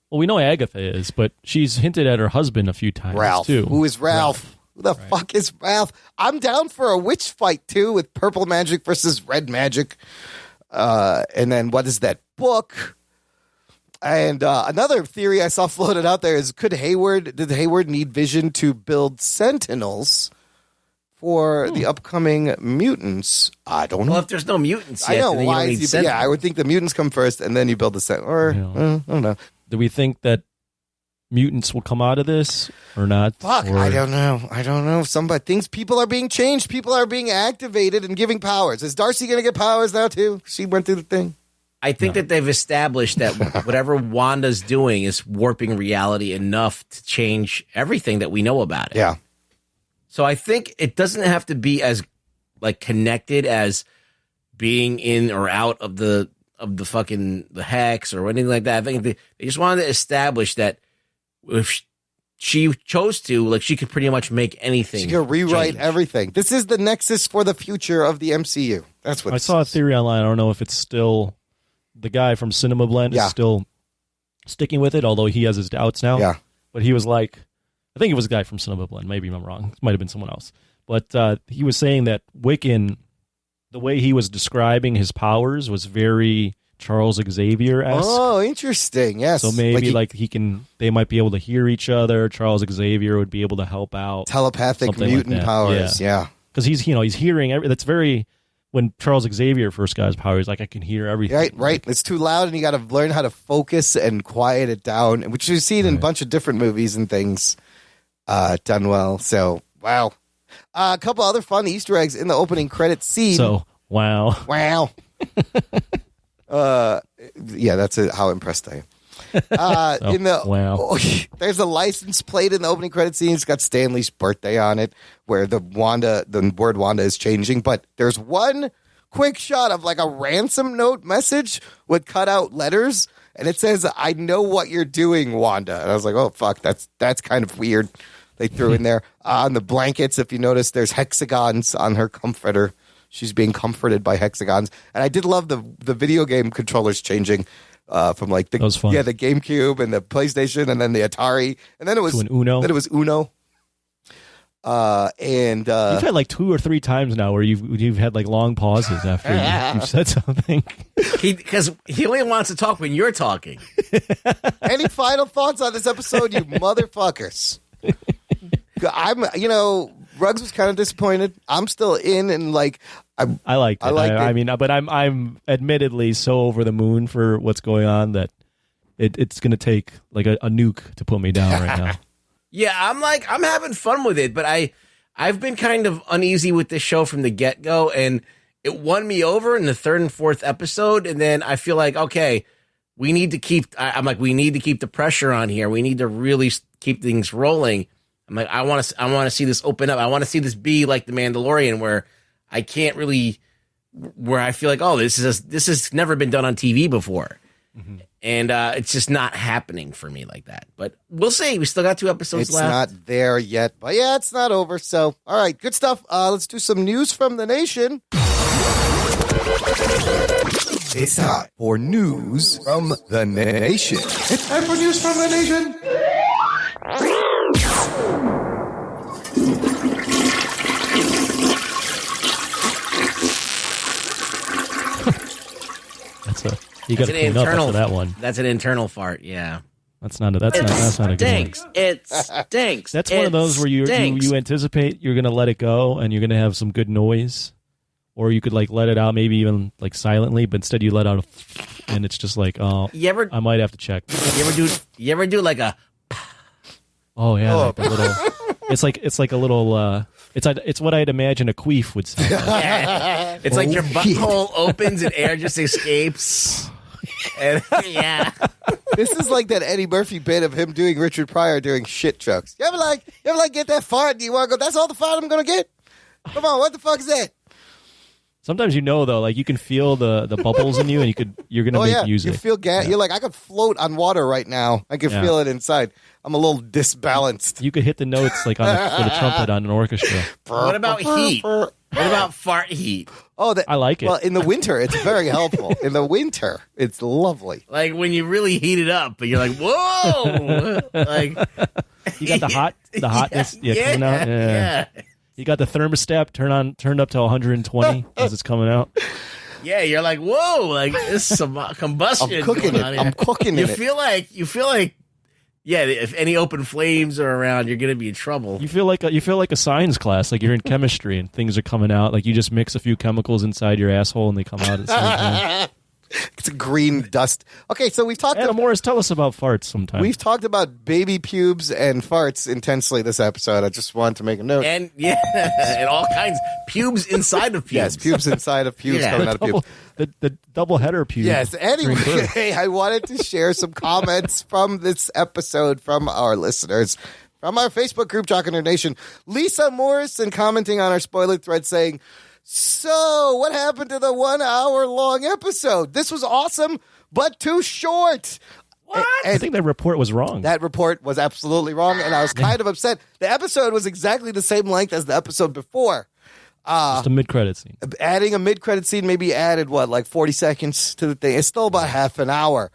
Well, we know Agatha is, but she's hinted at her husband a few times, Ralph. too. Who is Ralph? Who the fuck is Ralph? I'm down for a witch fight, too, with purple magic versus red magic. And then what is that book? And another theory I saw floated out there is, did Hayward need Vision to build Sentinels for the upcoming mutants? I don't know. Well, if there's no mutants yet, I know. then Why you don't need Sentinels. I would think the mutants come first, and then you build the Sentinel. Or, I don't know. Do we think that mutants will come out of this or not? Fuck, or... I don't know. People are being changed. People are being activated and giving powers. Is Darcy going to get powers now, too? She went through the thing. I think that they've established that whatever Wanda's doing is warping reality enough to change everything that we know about it. Yeah. So I think it doesn't have to be as like connected as being in or out of the fucking the hex or anything like that. I think they just wanted to establish that if she chose to, like, she could pretty much make anything. She could rewrite change. everything. This is the nexus for the future of the MCU. That's what I saw a theory online. I don't know if it's still the guy from Cinema Blend is still sticking with it, although he has his doubts now. Yeah. But he was like, I think it was a guy from Cinema Blend. Maybe I'm wrong. It might have been someone else. But he was saying that Wiccan, the way he was describing his powers was very Charles Xavier-esque. Oh, interesting. Yes. So maybe they might be able to hear each other. Charles Xavier would be able to help out. Telepathic mutant powers. Yeah. Because he's hearing that's very. When Charles Xavier first got his power, he's like, I can hear everything. Right. It's too loud, and you got to learn how to focus and quiet it down, which you've seen in a bunch of different movies and things done well. So, wow. A couple other fun Easter eggs in the opening credits scene. So, wow. Yeah, that's how impressed I am. There's a license plate in the opening credit scene. It's got Stanley's birthday on it, where the word Wanda is changing. But there's one quick shot of like a ransom note message with cut out letters, and it says, "I know what you're doing, Wanda." And I was like, "Oh fuck, that's kind of weird." They threw in there on the blankets. If you notice, there's hexagons on her comforter. She's being comforted by hexagons, and I did love the video game controllers changing. From like the GameCube and the PlayStation and then the Atari and then it was Uno. Then it was Uno. And you've had like 2 or 3 times now where you've had like long pauses after you've said something. Because he only wants to talk when you're talking. Any final thoughts on this episode, you motherfuckers? Ruggs was kind of disappointed. I'm still in, and like I liked it. I mean, but I'm admittedly so over the moon for what's going on that it's going to take like a nuke to put me down right now. Yeah, I'm having fun with it, but I've been kind of uneasy with this show from the get-go, and it won me over in the third and fourth episode, and then I feel like, okay, we need to keep. We need to keep the pressure on here. We need to really keep things rolling. I'm like, I want to see this open up. I want to see this be like The Mandalorian, where I can't really, where I feel like, oh, this has never been done on TV before. Mm-hmm. And it's just not happening for me like that. But we'll see. We still got 2 episodes left. It's not there yet. But yeah, it's not over. So, all right, good stuff. Let's do some news from the nation. It's time for news from the nation. It's time for news from the nation. You got to clean up after that one. That's an internal fart. Yeah, that's not a good one. It stinks. That's one of those where you anticipate you're gonna let it go and you're gonna have some good noise, or you could like let it out maybe even like silently, but instead you let out and it's just like, oh, I might have to check. You ever do like a? Oh yeah, like a little. It's like a little. It's what I'd imagine a queef would sound like. Yeah. It's like your butthole opens and air just escapes. And, yeah. This is like that Eddie Murphy bit of him doing Richard Pryor doing shit jokes. You ever get that fart and you want to go, that's all the fart I'm going to get? Come on, what the fuck is that? Sometimes though, like you can feel the bubbles in you and you're going to make music. You feel You're like, I could float on water right now. I can feel it inside. I'm a little disbalanced. You could hit the notes like for the trumpet on an orchestra. What about heat? What about fart heat? Oh, I like it. Well, in the winter, it's very helpful. In the winter, it's lovely. Like when you really heat it up, but you're like, whoa! Like you got the hotness coming out. Yeah. You got the thermostat turned up to 120 as it's coming out. Yeah, you're like, whoa! Like this is some combustion. I'm cooking it. I'm cooking it. You feel like. Yeah, if any open flames are around, you're going to be in trouble. You feel like a science class, like you're in chemistry and things are coming out. Like you just mix a few chemicals inside your asshole and they come out at the same time. It's a green dust. Okay, so we've talked. Adam Morris, tell us about farts sometime. We've talked about baby pubes and farts intensely this episode. I just wanted to make a note. And and all kinds pubes inside of pubes. Yes, pubes inside of pubes coming out of pubes. The double header pubes. Yes. Anyway, I wanted to share some comments from this episode from our listeners. From our Facebook group, Jock and Nerd Nation. Lisa Morrison commenting on our spoiler thread saying, so, what happened to the 1 hour long episode? This was awesome, but too short. What? I think that report was wrong. That report was absolutely wrong, and I was kind of upset. The episode was exactly the same length as the episode before. Just a mid-credit scene. Adding a mid-credit scene maybe added, 40 seconds to the thing. It's still about half an hour.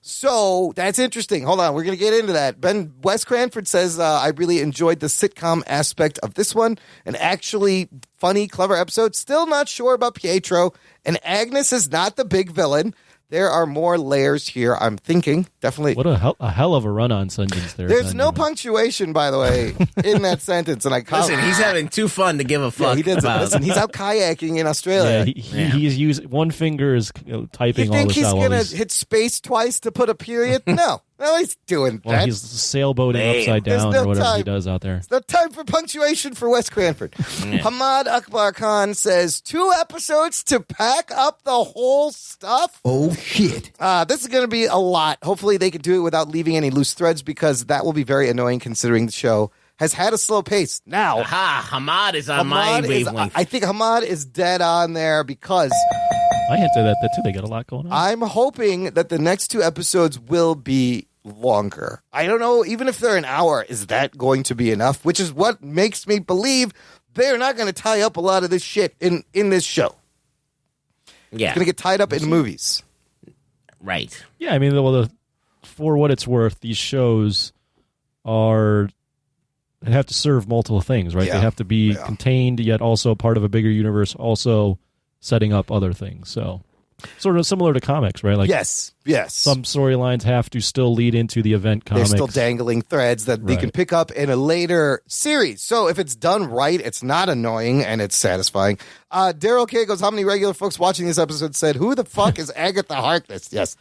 So that's interesting. Hold on. We're going to get into that. Wes Cranford says, I really enjoyed the sitcom aspect of this one. An actually funny, clever episode. Still not sure about Pietro. And Agnes is not the big villain. There are more layers here, I'm thinking. Definitely. What a hell of a run-on sentence there. There's no punctuation, by the way, in that sentence. And Listen, he's having too fun to give a fuck. Yeah, he does. Listen, he's out kayaking in Australia. Yeah, he's using one finger is typing all this out. You think he's going to hit space twice to put a period? No. No, he's doing that. He's sailboating upside down or whatever he does out there. It's no time for punctuation for Wes Cranford. Hamad Akbar Khan says, 2 episodes to pack up the whole stuff? Oh, shit. This is going to be a lot. Hopefully they can do it without leaving any loose threads because that will be very annoying considering the show has had a slow pace. Now, Hamad is on my wavelength. I think Hamad is dead on there because... I hinted at that too. They got a lot going on. I'm hoping that the next 2 episodes will be longer. I don't know, even if they're an hour, is that going to be enough? Which is what makes me believe they're not going to tie up a lot of this shit in this show. Yeah. It's going to get tied up in movies. Right. Yeah, I mean, for what it's worth, these shows have to serve multiple things, right? Yeah. They have to be contained, yet also part of a bigger universe, also setting up other things. So sort of similar to comics, right? Like yes. Some storylines have to still lead into the event comics. They're still dangling threads that they can pick up in a later series. So if it's done right, it's not annoying and it's satisfying. Daryl K goes, how many regular folks watching this episode said, who the fuck is Agatha Harkness? Yes.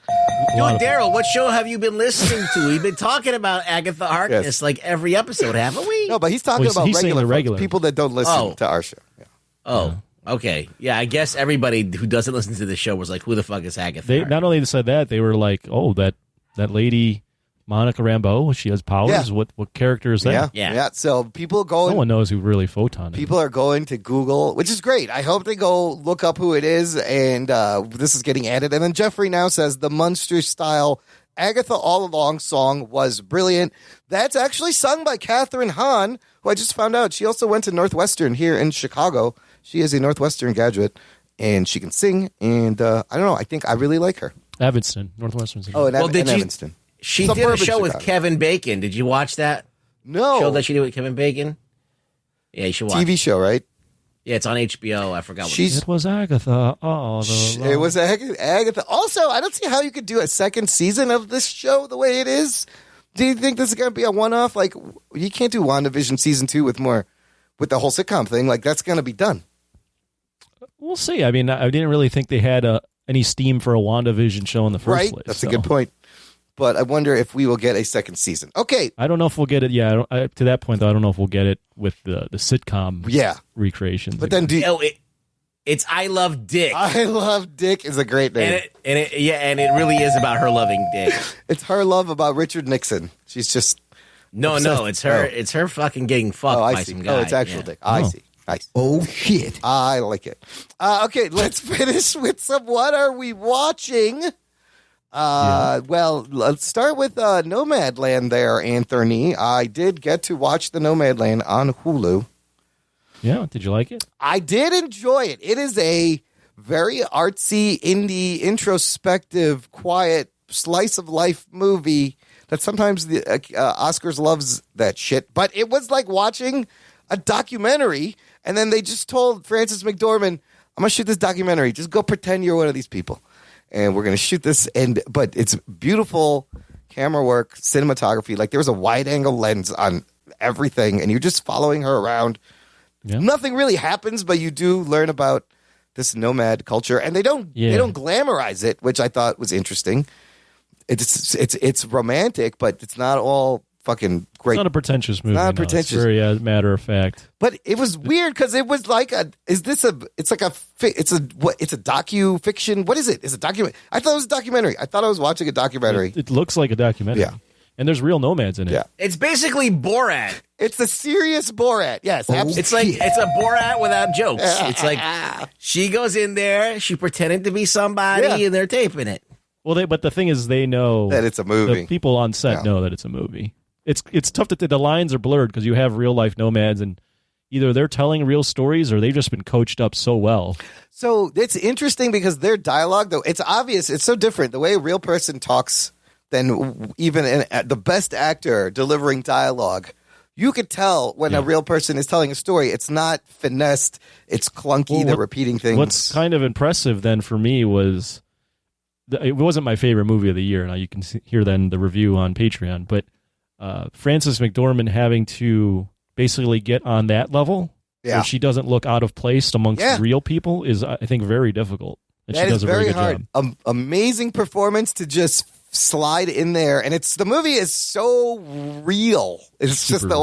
Dude, Daryl, what show have you been listening to? We've been talking about Agatha Harkness like every episode, haven't we? No, but he's talking about regular folks, people that don't listen to our show. Yeah. Oh. Okay. Yeah, I guess everybody who doesn't listen to the show was like, who the fuck is Agatha? They not only said that, they were like, oh, that lady Monica Rambeau, she has powers. Yeah. What character is that? Yeah. So people go. No one knows who really Photon is. People are going to Google, which is great. I hope they go look up who it is, and this is getting added. And then Jeffrey now says the Munster-style Agatha All Along song was brilliant. That's actually sung by Catherine Hahn, who I just found out. She also went to Northwestern here in Chicago. She is a Northwestern graduate, and she can sing. And I don't know. I think I really like her. Evanston, Northwestern. Oh, and did Evanston. She did a show with Kevin Bacon. Did you watch that? No. Show that she did with Kevin Bacon? Yeah, you should watch TV show, right? Yeah, it's on HBO. I forgot what it was. Agatha. Oh, it was Agatha. Also, I don't see how you could do a second season of this show the way it is. Do you think this is going to be a one-off? Like, you can't do WandaVision season 2 with the whole sitcom thing. Like, that's going to be done. We'll see. I mean, I didn't really think they had any steam for a WandaVision show in the first place. That's a good point. But I wonder if we will get a second season. Okay. I don't know if we'll get it. Yeah, to that point, though, I don't know if we'll get it with the sitcom recreations. But then it's I Love Dick. I Love Dick is a great name. And it really is about her loving Dick. It's her love about Richard Nixon. She's just... No, it's her. It's her fucking getting fucked by some guy. Oh, it's actual Dick. I see. Nice. Oh, shit. I like it. Okay, let's finish with some What Are We Watching? Well, let's start with Nomadland there, Anthony. I did get to watch the Nomadland on Hulu. Yeah, did you like it? I did enjoy it. It is a very artsy, indie, introspective, quiet, slice of life movie that sometimes the Oscars loves that shit. But it was like watching a documentary, and then they just told Frances McDormand, I'm going to shoot this documentary. Just go pretend you're one of these people. And we're going to shoot this. But it's beautiful camera work, cinematography. Like, there was a wide-angle lens on everything, and you're just following her around. Yeah. Nothing really happens, but you do learn about this nomad culture. And they don't glamorize it, which I thought was interesting. It's romantic, but it's not all fucking great. It's not a pretentious movie. It's very matter of fact. But it was weird because it was like it's a docu fiction. What is it? It's a document. I thought it was a documentary. I thought I was watching a documentary. It looks like a documentary. Yeah. And there's real nomads in it. Yeah. It's basically Borat. It's a serious Borat. Yes. It's like it's a Borat without jokes. It's like she goes in there, she pretended to be somebody, and they're taping it. Well, but the thing is, they know that it's a movie. The people on set know that it's a movie. It's tough that the lines are blurred because you have real life nomads, and either they're telling real stories or they've just been coached up so well. So it's interesting because their dialogue, though, it's obvious. It's so different. The way a real person talks than even the best actor delivering dialogue. You could tell when a real person is telling a story. It's not finessed. It's clunky. They're repeating things. What's kind of impressive then for me was, it wasn't my favorite movie of the year. Now you can hear then the review on Patreon, but Frances McDormand having to basically get on that level where she doesn't look out of place amongst real people is, I think, very difficult. And she does a very good job. Amazing performance to just slide in there, and the movie is so real. It's just the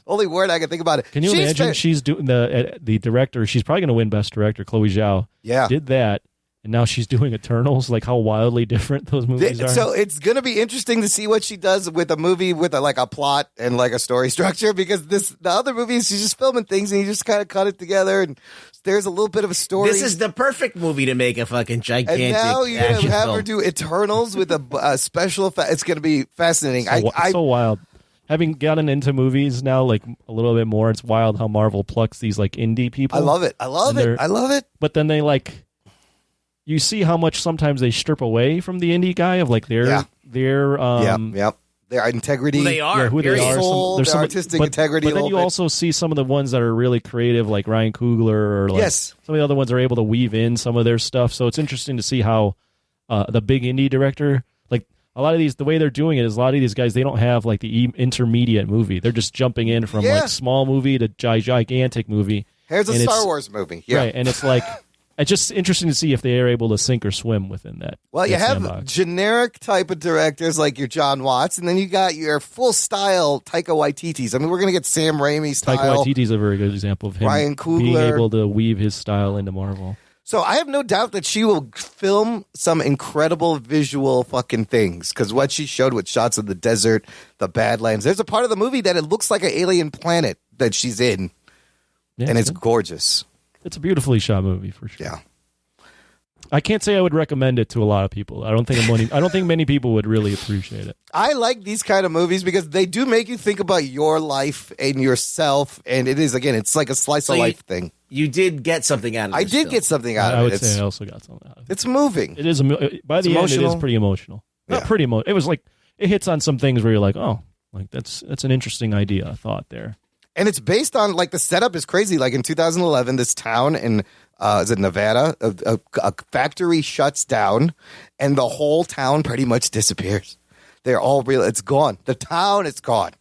only word I can think about it. Can you imagine? She's doing the director. She's probably going to win Best Director. Chloe Zhao did that. And now she's doing Eternals, like how wildly different those movies are. So it's going to be interesting to see what she does with a movie with a plot and like a story structure, because the other movies, she's just filming things and you just kind of cut it together and there's a little bit of a story. This is the perfect movie to make a fucking gigantic And now you're going to have film. her do Eternals with a special effect. It's going to be fascinating. So wild. Having gotten into movies now, like a little bit more, it's wild how Marvel plucks these like indie people. I love it. I love it. But then they you see how much sometimes they strip away from the indie guy of like their integrity, who they are, who their they are, soul, their artistic integrity. But then you also see some of the ones that are really creative, like Ryan Coogler, or some of the other ones are able to weave in some of their stuff. So it's interesting to see how the big indie director, like a lot of these, the way they're doing it is a lot of these guys, they don't have like the intermediate movie. They're just jumping in from like small movie to gigantic movie. Here's a Star Wars movie, right? And it's like, It's just interesting to see if they are able to sink or swim within that. Well, you that have sandbox. generic type of directors like your John Watts, and then you got your full style Taika Waititi's. I mean, we're going to get Sam Raimi style. Taika Waititi's a very good example of him Ryan Coogler. being able to weave his style into Marvel. So I have no doubt that she will film some incredible visual fucking things, because what she showed with shots of the desert, the Badlands, there's a part of the movie that it looks like an alien planet that she's in, and it's gorgeous. It's a beautifully shot movie for sure. Yeah. I can't say I would recommend it to a lot of people. I don't think many people would really appreciate it. I like these kind of movies because they do make you think about your life and yourself, and it is, again, it's like a slice of life thing. You did get something out of it. I did get something out of it. I would say I also got something out of it. It's moving. It is by the end. It is pretty emotional. Not pretty emotional. It was like it hits on some things where you're like, oh, like that's an interesting idea, a thought there. And it's based on, like, the setup is crazy. Like in 2011, this town in is it Nevada? A factory shuts down, and the whole town pretty much disappears. They're all real. It's gone. The town is gone.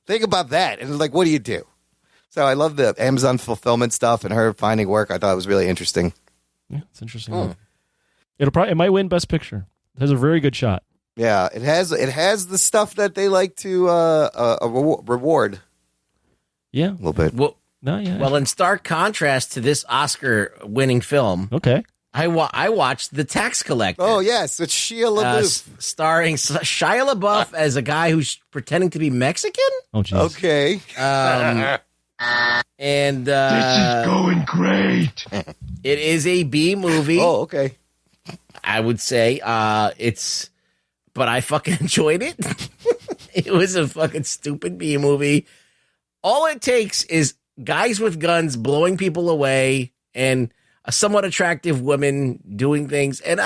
Think about that. And like, what do you do? So I love the Amazon fulfillment stuff and her finding work. I thought it was really interesting. Yeah, it's interesting. It might win Best Picture. It has a very good shot. Yeah, it has the stuff that they like to reward. Yeah, a little bit. Well, in stark contrast to this Oscar-winning film, I watched The Tax Collector. Oh yes, it's Shia LaBeouf, starring Shia LaBeouf as a guy who's pretending to be Mexican. Oh, jeez. Okay. And this is going great. It is a B movie. Oh, okay. I would say but I fucking enjoyed it. It was a fucking stupid B movie. All it takes is guys with guns blowing people away and a somewhat attractive woman doing things, and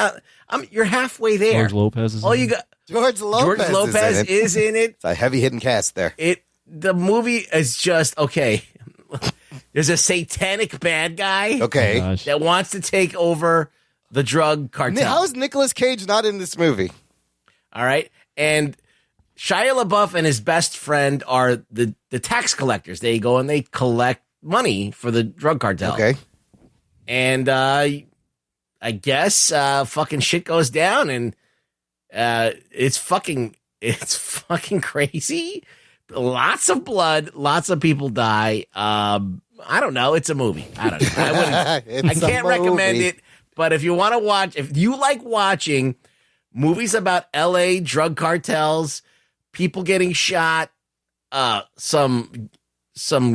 you're halfway there. George Lopez is all in you it. got. George Lopez is in it. It's a heavy-hitting cast there. The movie is just okay. There's a satanic bad guy, that wants to take over the drug cartel. How is Nicolas Cage not in this movie? All right, and Shia LaBeouf and his best friend are the tax collectors. They go and they collect money for the drug cartel. Okay. And I guess fucking shit goes down, and it's fucking crazy. Lots of blood, lots of people die. I don't know. It's a movie. I don't know. I can't recommend it, but if you want to watch, if you like watching movies about LA drug cartels, people getting shot, some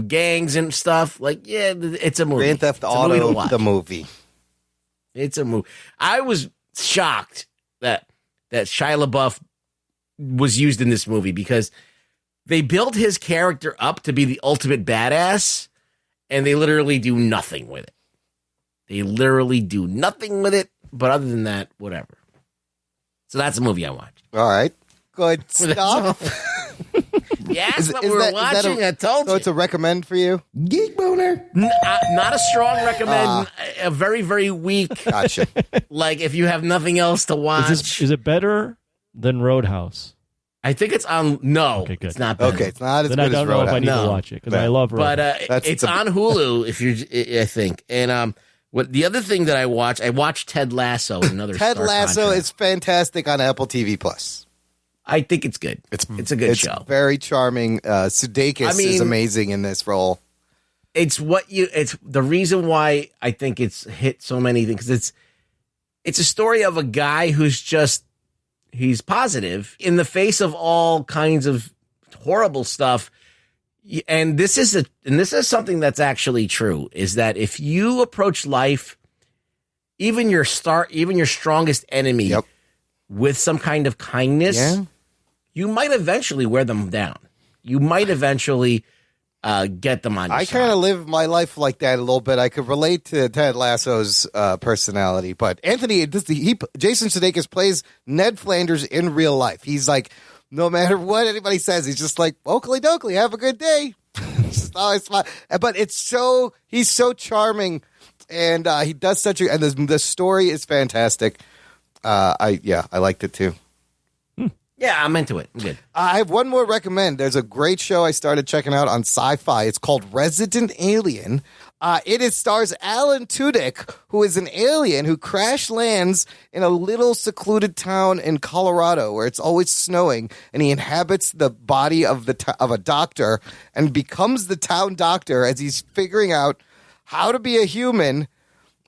gangs and stuff, it's a movie. Grand Theft Auto, the movie. It's a movie. I was shocked that Shia LaBeouf was used in this movie because they built his character up to be the ultimate badass, and they literally do nothing with it. But other than that, whatever. So that's a movie I watched. All right. Good stuff. Yes, what we were watching. I told you. So it's a recommend for you? Geek boner. Not a strong recommend. A very, very weak. Gotcha. Like if you have nothing else to watch. Is it better than Roadhouse? I think it's on. No, okay, good. It's not better. Okay, it's not as then good I don't as know Roadhouse. if I need to watch it because I love Roadhouse. But it's on Hulu. If you're, I think. And what the other thing that I watched Ted Lasso. Another Ted Lasso contract. is fantastic on Apple TV Plus. I think it's good. It's a good show. It's very charming. Sudeikis is amazing in this role. It's the reason why I think it's hit so many things. It's a story of a guy who's he's positive in the face of all kinds of horrible stuff. And this is something that's actually true, is that if you approach life, even your strongest enemy with some kind of kindness, you might eventually wear them down. You might eventually get them on your I side. kind of live my life like that a little bit. I could relate to Ted Lasso's personality, but Jason Sudeikis plays Ned Flanders in real life. He's like, no matter what anybody says, he's just like, oakley dokley, have a good day. Always smile. But he's so charming, and he does and the story is fantastic. I liked it too. Yeah, I'm into it. I'm good. I have one more recommend. There's a great show I started checking out on Sci-Fi. It's called Resident Alien. It stars Alan Tudyk, who is an alien who crash lands in a little secluded town in Colorado where it's always snowing, and he inhabits the body of a doctor and becomes the town doctor as he's figuring out how to be a human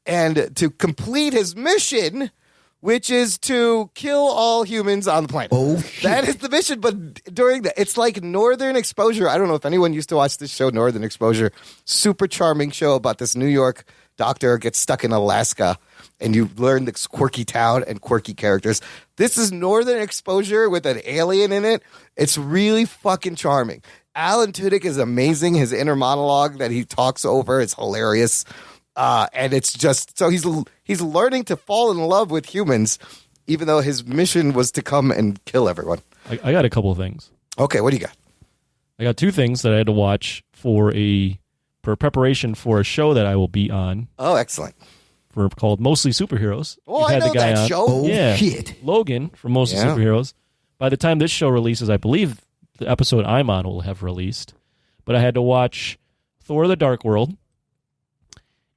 and to complete his mission, which is to kill all humans on the planet. Oh, shit. That is the mission, but during that, it's like Northern Exposure. I don't know if anyone used to watch this show, Northern Exposure. Super charming show about this New York doctor gets stuck in Alaska, and you learn this quirky town and quirky characters. This is Northern Exposure with an alien in it. It's really fucking charming. Alan Tudyk is amazing. His inner monologue that he talks over is hilarious. And it's just so he's learning to fall in love with humans, even though his mission was to come and kill everyone. I got a couple of things. Okay, what do you got? I got 2 things that I had to watch for preparation for a show that I will be on. Oh, excellent. Called Mostly Superheroes. Oh, I know that show. Oh, yeah, shit. Logan from Mostly Superheroes. By the time this show releases, I believe the episode I'm on will have released. But I had to watch Thor: The Dark World.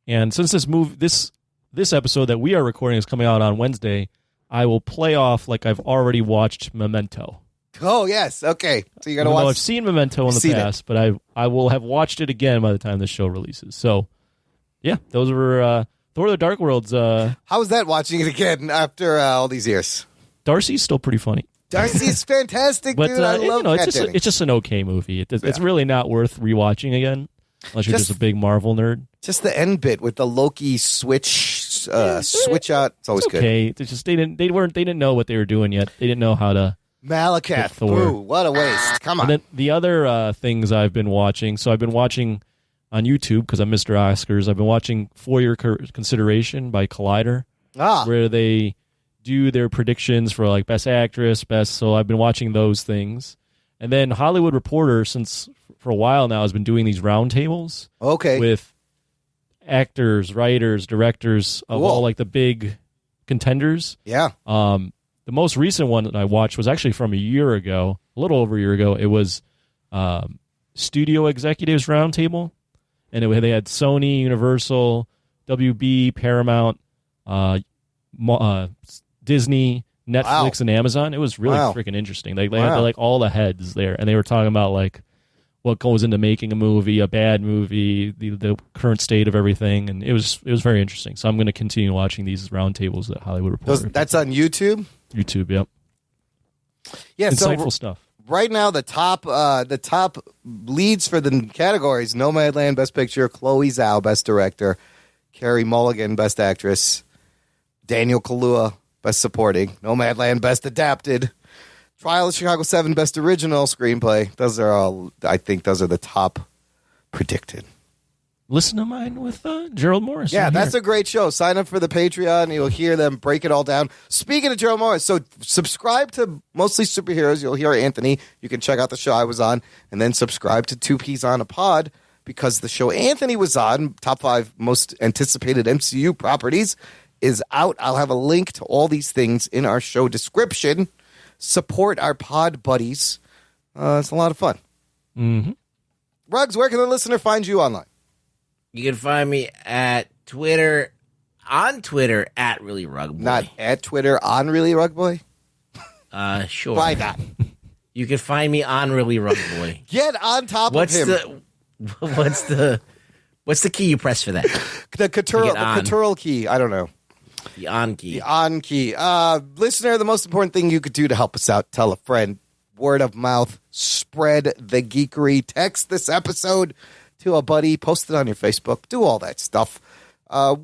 And since this episode that we are recording is coming out on Wednesday, I will play off like I've already watched Memento. Oh, yes. Okay. So you got to watch. I've seen Memento in the past, but I will have watched it again by the time this show releases. So, yeah, those were Thor: The Dark World's. How was that watching it again after all these years? Darcy's still pretty funny. Darcy's fantastic, but, dude. I love it's just an okay movie. It's really not worth rewatching again. Unless you're just a big Marvel nerd. Just the end bit with the Loki switch out. It's always good. Okay. It's just they didn't know what they were doing yet. They didn't know how to Malekith. Boo, what a waste. Come on. And then the other things I've been watching. So I've been watching on YouTube because I'm Mr. Oscars. I've been watching For Your Consideration by Collider. Where they do their predictions for like Best Actress, so I've been watching those things. And then Hollywood Reporter, since for a while now, has been doing these roundtables. Okay. With actors, writers, directors of all like the big contenders. Yeah. The most recent one that I watched was actually from a little over a year ago. It was Studio Executives Roundtable. And they had Sony, Universal, WB, Paramount, Disney, Netflix, and Amazon. It was really freaking interesting. They had like all the heads there, and they were talking about like what goes into making a movie, a bad movie, the current state of everything, and it was very interesting. So I'm going to continue watching these roundtables that Hollywood Reporter. That's on YouTube. YouTube, yep. Yeah, insightful stuff. Right now, the top leads for the categories: Nomadland, Best Picture; Chloe Zhao, Best Director; Carey Mulligan, Best Actress; Daniel Kaluuya, Best Supporting; Nomadland, Best Adapted; Trial of Chicago 7, Best Original Screenplay. Those are all. I think those are the top predicted. Listen to mine with Gerald Morris. Yeah, that's a great show. Sign up for the Patreon. You'll hear them break it all down. Speaking of Gerald Morris, so subscribe to Mostly Superheroes. You'll hear Anthony. You can check out the show I was on, and then subscribe to Two Peas on a Pod, because the show Anthony was on, top 5 most anticipated MCU properties, is out. I'll have a link to all these things in our show description. Support our pod buddies. It's a lot of fun. Mm-hmm. Ruggs, where can the listener find you online? You can find me at Twitter, at Really Rug Boy. Not at Twitter, on Really Rug Boy? Sure. Why not? You can find me on Really Rug Boy. Get on top of him. What's the key you press for that? The Ctrl key. I don't know. The on key. The on key. Listener, the most important thing you could do to help us out, tell a friend. Word of mouth. Spread the geekery. Text this episode to a buddy. Post it on your Facebook. Do all that stuff.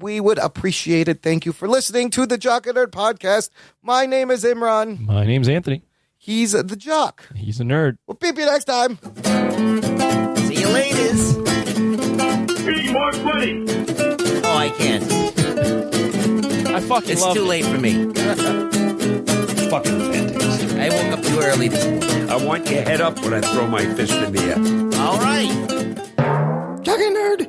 We would appreciate it. Thank you for listening to the Jock and Nerd Podcast. My name is Imran. My name's Anthony. He's the Jock. He's a nerd. We'll beep you next time. See you laters. Need more money. Oh, I can't. I fucking It's love too it. late for me. Fucking fantastic. I woke up too early this morning. I want your head up when I throw my fist in the air. All right. Jock and Nerd.